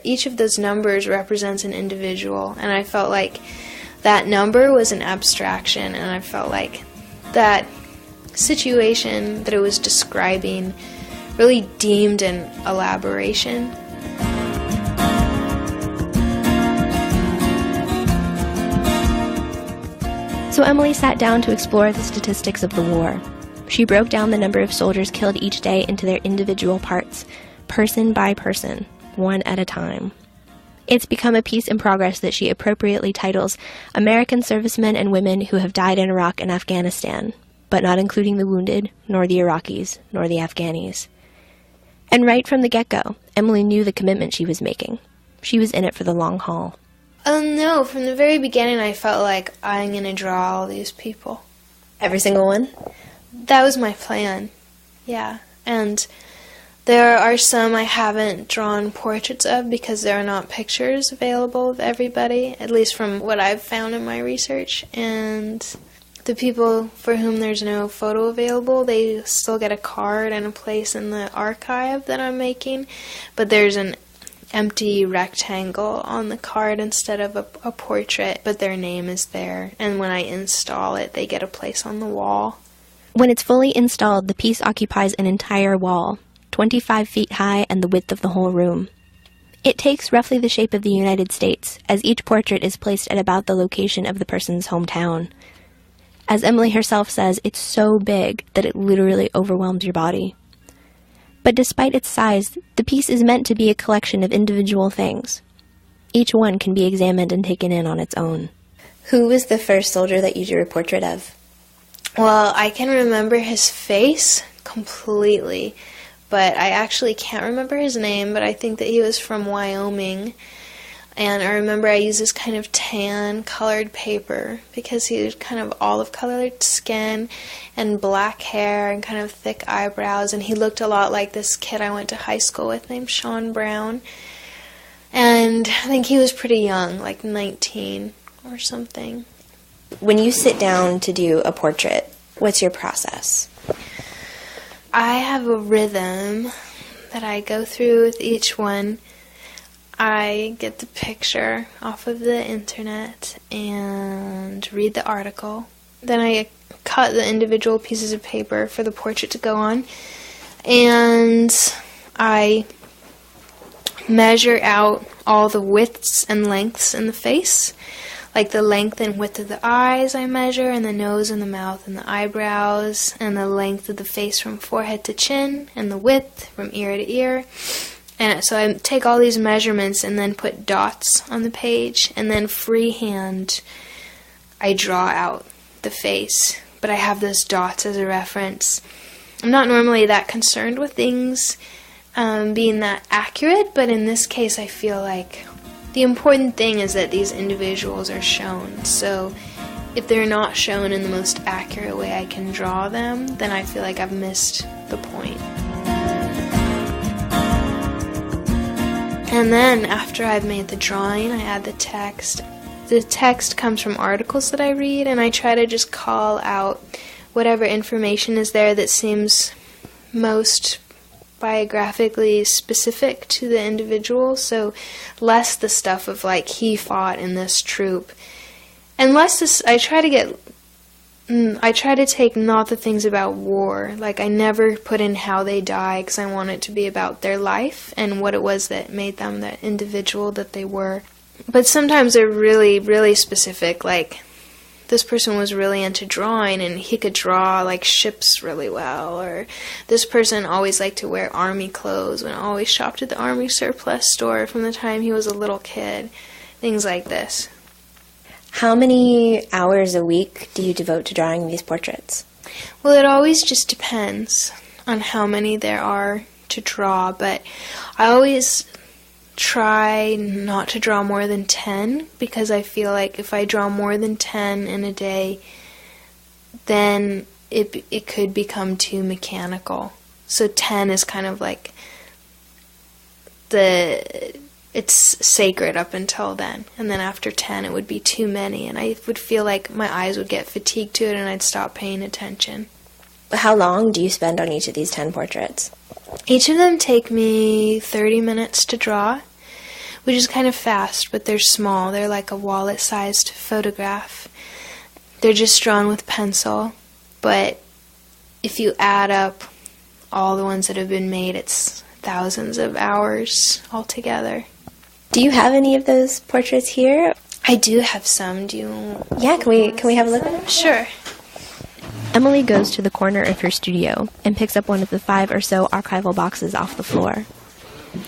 [SPEAKER 20] each of those numbers represents an individual, and I felt like that number was an abstraction, and I felt like that situation that it was describing really deemed an elaboration.
[SPEAKER 21] So Emily sat down to explore the statistics of the war. She broke down the number of soldiers killed each day into their individual parts, person by person, one at a time. It's become a piece in progress that she appropriately titles American Servicemen and Women Who Have Died in Iraq and Afghanistan, but not including the wounded, nor the Iraqis, nor the Afghanis. And right from the get-go, Emily knew the commitment she was making. She was in it for the long haul.
[SPEAKER 20] No, from the very beginning I felt like I'm going to draw all these people.
[SPEAKER 21] Every single one?
[SPEAKER 20] That was my plan, yeah. And there are some I haven't drawn portraits of because there are not pictures available of everybody, at least from what I've found in my research. And the people for whom there's no photo available, they still get a card and a place in the archive that I'm making, but there's an empty rectangle on the card instead of a portrait, but their name is there, and when I install it, they get a place on the wall.
[SPEAKER 21] When it's fully installed, the piece occupies an entire wall, 25 feet high and the width of the whole room. It takes roughly the shape of the United States, as each portrait is placed at about the location of the person's hometown. As Emily herself says, it's so big that it literally overwhelms your body. But despite its size, the piece is meant to be a collection of individual things. Each one can be examined and taken in on its own. Who was the first soldier that you drew a portrait of?
[SPEAKER 20] Well, I can remember his face completely, but I actually can't remember his name, but I think that he was from Wyoming. And I remember I used this kind of tan colored paper because he had kind of olive colored skin and black hair and kind of thick eyebrows, and he looked a lot like this kid I went to high school with named Sean Brown. And I think he was pretty young, like 19 or something.
[SPEAKER 21] When you sit down to do a portrait, what's your process?
[SPEAKER 20] I have a rhythm that I go through with each one. I get the picture off of the internet and read the article. Then I cut the individual pieces of paper for the portrait to go on. And I measure out all the widths and lengths in the face. Like the length and width of the eyes I measure, and the nose and the mouth and the eyebrows, and the length of the face from forehead to chin, and the width from ear to ear. And so I take all these measurements and then put dots on the page, and then freehand I draw out the face. But I have those dots as a reference. I'm not normally that concerned with things being that accurate, but in this case I feel like the important thing is that these individuals are shown. So if they're not shown in the most accurate way I can draw them, then I feel like I've missed the point. And then after I've made the drawing, I add the text. The text comes from articles that I read, and I try to just call out whatever information is there that seems most biographically specific to the individual. So less the stuff of like he fought in this troop, and less this. I try to take not the things about war. Like I never put in how they die, because I want it to be about their life and what it was that made them the individual that they were. But sometimes they're really, really specific, like this person was really into drawing and he could draw like ships really well, or this person always liked to wear army clothes and always shopped at the army surplus store from the time he was a little kid. Things like this.
[SPEAKER 21] How many hours a week do you devote to drawing these portraits?
[SPEAKER 20] Well, it always just depends on how many there are to draw, but I always try not to draw more than 10, because I feel like if I draw more than 10 in a day, then it could become too mechanical. So 10 is kind of like it's sacred up until then, and then after 10 it would be too many, and I would feel like my eyes would get fatigued to it and I'd stop paying attention.
[SPEAKER 21] How long do you spend on each of these 10 portraits?
[SPEAKER 20] Each of them take me 30 minutes to draw, which is kind of fast, but they're small. They're like a wallet-sized photograph. They're just drawn with pencil, but if you add up all the ones that have been made, it's thousands of hours altogether.
[SPEAKER 21] Do you have any of those portraits here?
[SPEAKER 20] I do have some. Do you?
[SPEAKER 21] Yeah, can we have a look at them?
[SPEAKER 20] Sure.
[SPEAKER 21] Emily goes to the corner of her studio and picks up one of the 5 or so archival boxes off the floor.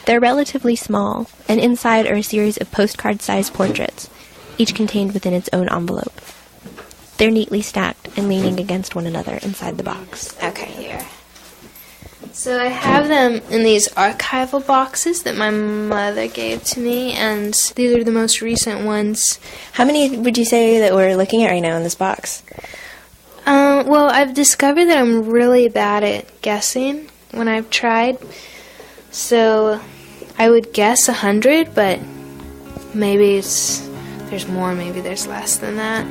[SPEAKER 21] They're relatively small, and inside are a series of postcard-sized portraits, each contained within its own envelope. They're neatly stacked and leaning against one another inside the box.
[SPEAKER 20] Okay, here. So I have them in these archival boxes that my mother gave to me, and these are the most recent ones.
[SPEAKER 21] How many would you say that we're looking at right now in this box?
[SPEAKER 20] Well, I've discovered that I'm really bad at guessing when I've tried. So I would guess 100, but maybe there's more, maybe there's less than that.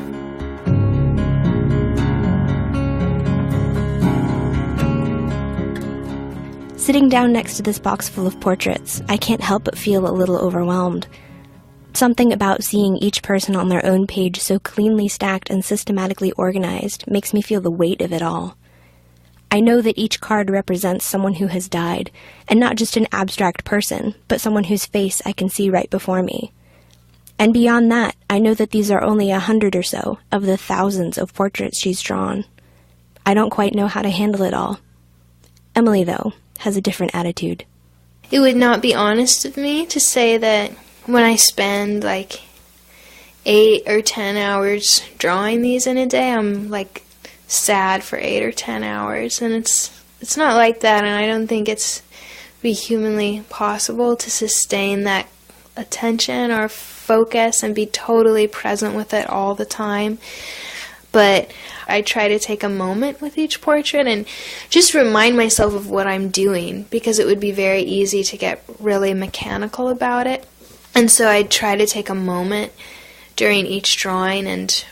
[SPEAKER 21] Sitting down next to this box full of portraits, I can't help but feel a little overwhelmed. Something about seeing each person on their own page so cleanly stacked and systematically organized makes me feel the weight of it all. I know that each card represents someone who has died, and not just an abstract person, but someone whose face I can see right before me. And beyond that, I know that these are only 100 or so of the thousands of portraits she's drawn. I don't quite know how to handle it all. Emily, though, has a different attitude.
[SPEAKER 20] It would not be honest of me to say that when I spend like 8 or 10 hours drawing these in a day, I'm like sad for 8 or 10 hours, and it's not like that, and I don't think it's be humanly possible to sustain that attention or focus and be totally present with it all the time. But I try to take a moment with each portrait and just remind myself of what I'm doing, because it would be very easy to get really mechanical about it. And so I try to take a moment during each drawing and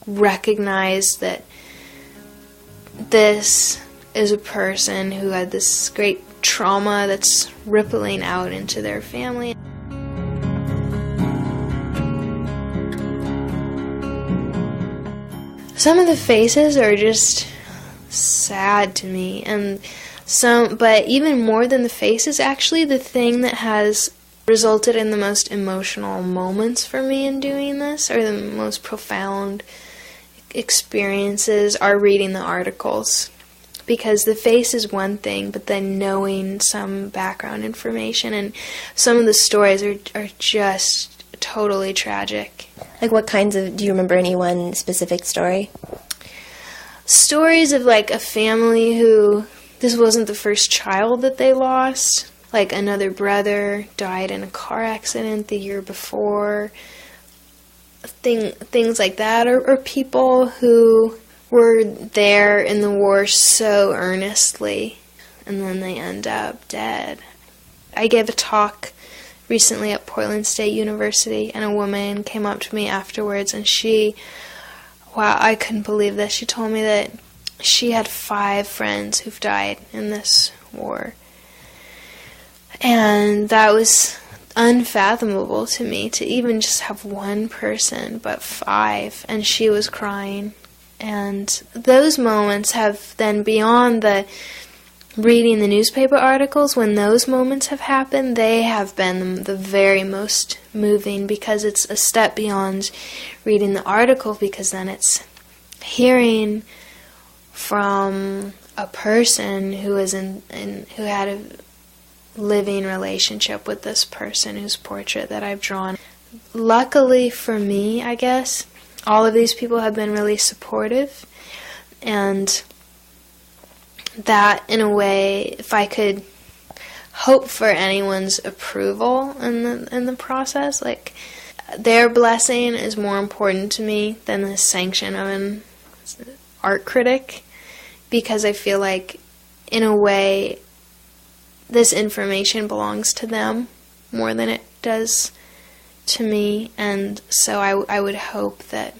[SPEAKER 20] recognize that this is a person who had this great trauma that's rippling out into their family. Some of the faces are just sad to me, and But even more than the faces, actually, the thing that has resulted in the most emotional moments for me in doing this, or the most profound experiences, are reading the articles. Because the face is one thing, but then knowing some background information, and some of the stories are just totally tragic.
[SPEAKER 21] Like what kinds of, do you remember any one specific story?
[SPEAKER 20] Stories of like a family who, this wasn't the first child that they lost. Like another brother died in a car accident the year before. Things like that, or people who were there in the war so earnestly, and then they end up dead. I gave a talk recently at Portland State University, and a woman came up to me afterwards, and I couldn't believe this. She told me that she had 5 friends who've died in this war. And that was unfathomable to me, to even just have one person, but 5, and she was crying. And those moments have then, beyond the reading the newspaper articles, when those moments have happened, they have been the very most moving, because it's a step beyond reading the article, because then it's hearing from a person who is who had a living relationship with this person whose portrait that I've drawn. Luckily for me, I guess, all of these people have been really supportive, and that, in a way, if I could hope for anyone's approval in the process, like, their blessing is more important to me than the sanction of an art critic, because I feel like, in a way, this information belongs to them more than it does to me, and so I would hope that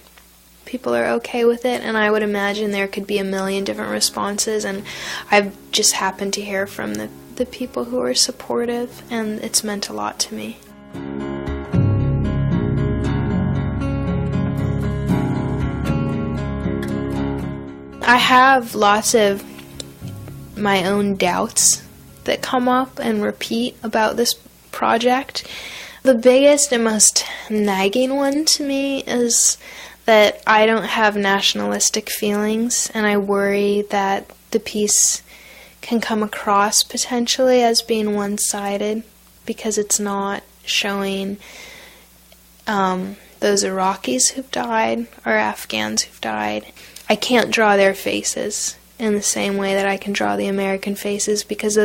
[SPEAKER 20] people are okay with it, and I would imagine there could be a million different responses, and I've just happened to hear from the people who are supportive, and it's meant a lot to me. I have lots of my own doubts that come up and repeat about this project. The biggest and most nagging one to me is that I don't have nationalistic feelings, and I worry that the piece can come across potentially as being one-sided, because it's not showing those Iraqis who've died or Afghans who've died. I can't draw their faces in the same way that I can draw the American faces, because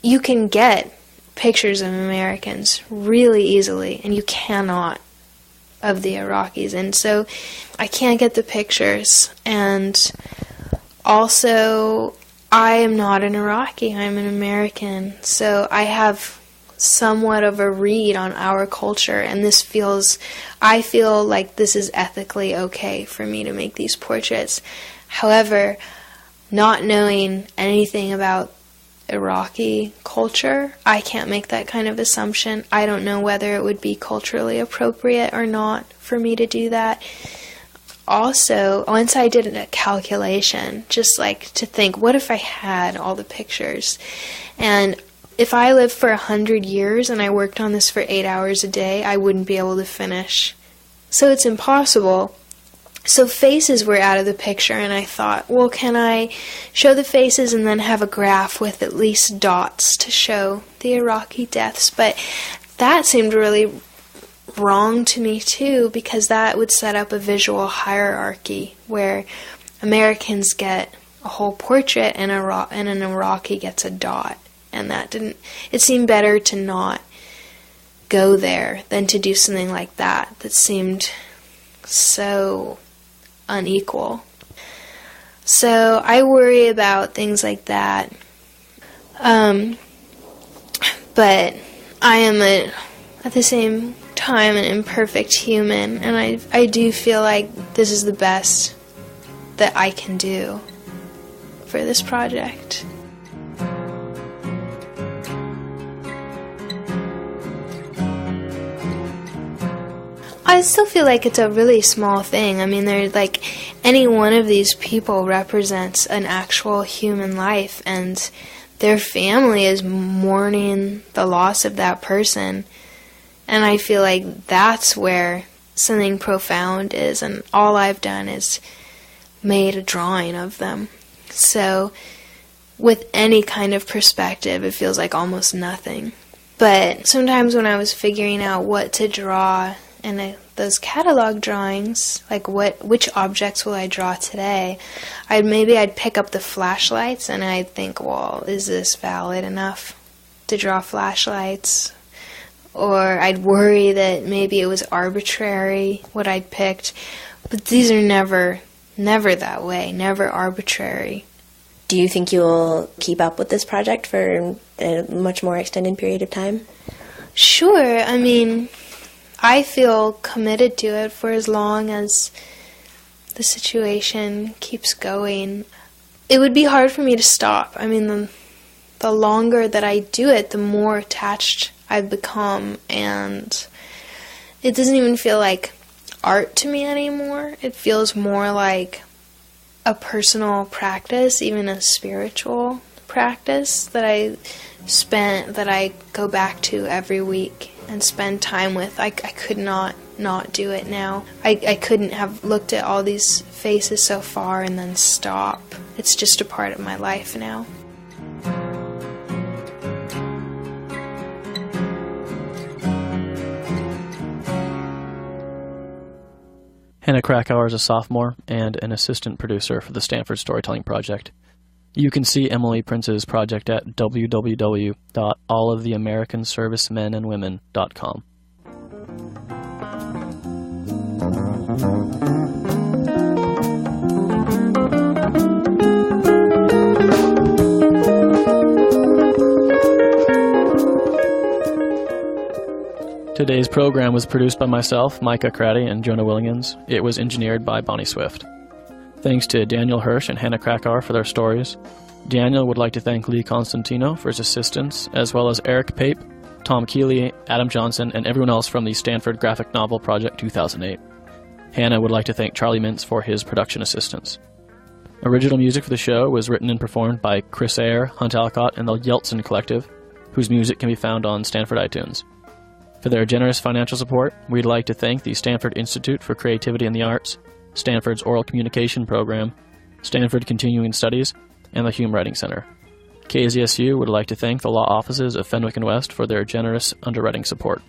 [SPEAKER 20] you can get pictures of Americans really easily, and you cannot of the Iraqis, and so I can't get the pictures. And also, I am not an Iraqi, I'm an American, so I have somewhat of a read on our culture, and I feel like this is ethically okay for me to make these portraits. However, not knowing anything about Iraqi culture, I can't make that kind of assumption. I don't know whether it would be culturally appropriate or not for me to do that. Also, once I did a calculation, just like to think, what if I had all the pictures? And if I lived for 100 years and I worked on this for 8 hours a day, I wouldn't be able to finish. So it's impossible. So faces were out of the picture, and I thought, well, can I show the faces and then have a graph with at least dots to show the Iraqi deaths? But that seemed really wrong to me too, because that would set up a visual hierarchy where Americans get a whole portrait and an Iraqi gets a dot, and it seemed better to not go there than to do something like that seemed so unequal. So I worry about things like that. But I am at the same time an imperfect human, and I do feel like this is the best that I can do for this project. I still feel like it's a really small thing. I mean, there's like any one of these people represents an actual human life, and their family is mourning the loss of that person. And I feel like that's where something profound is, and all I've done is made a drawing of them. So with any kind of perspective, it feels like almost nothing. But sometimes when I was figuring out what to draw in those catalog drawings, like which objects will I draw today, I'd pick up the flashlights and I'd think, well, is this valid enough to draw flashlights? Or I'd worry that maybe it was arbitrary what I'd picked. But these are never that way, never arbitrary.
[SPEAKER 21] Do you think you'll keep up with this project for a much more extended period of time?
[SPEAKER 20] Sure. I mean, I feel committed to it for as long as the situation keeps going. It would be hard for me to stop. I mean, the longer that I do it, the more attached I've become, and it doesn't even feel like art to me anymore. It feels more like a personal practice, even a spiritual practice that I go back to every week and spend time with. I could not do it now. I couldn't have looked at all these faces so far and then stop. It's just a part of my life now.
[SPEAKER 3] Hannah Krakauer is a sophomore and an assistant producer for the Stanford Storytelling Project. You can see Emily Prince's project at www.alloftheamericanservicemenandwomen.com. Today's program was produced by myself, Micah Craddy, and Jonah Williams. It was engineered by Bonnie Swift. Thanks to Daniel Hirsch and Hannah Krakauer for their stories. Daniel would like to thank Lee Constantino for his assistance, as well as Eric Pape, Tom Keeley, Adam Johnson, and everyone else from the Stanford Graphic Novel Project 2008. Hannah would like to thank Charlie Mintz for his production assistance. Original music for the show was written and performed by Chris Ayer, Hunt Alcott, and the Yeltsin Collective, whose music can be found on Stanford iTunes. For their generous financial support, we'd like to thank the Stanford Institute for Creativity and the Arts, Stanford's Oral Communication Program, Stanford Continuing Studies, and the Hume Writing Center. KZSU would like to thank the law offices of Fenwick and West for their generous underwriting support.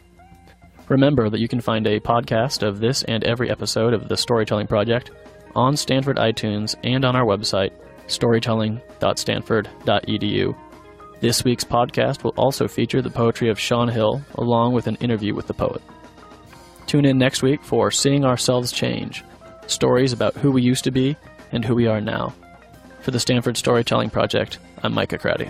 [SPEAKER 3] Remember that you can find a podcast of this and every episode of the Storytelling Project on Stanford iTunes and on our website, storytelling.stanford.edu. This week's podcast will also feature the poetry of Sean Hill, along with an interview with the poet. Tune in next week for Seeing Ourselves Change, stories about who we used to be and who we are now. For the Stanford Storytelling Project, I'm Micah Craddy.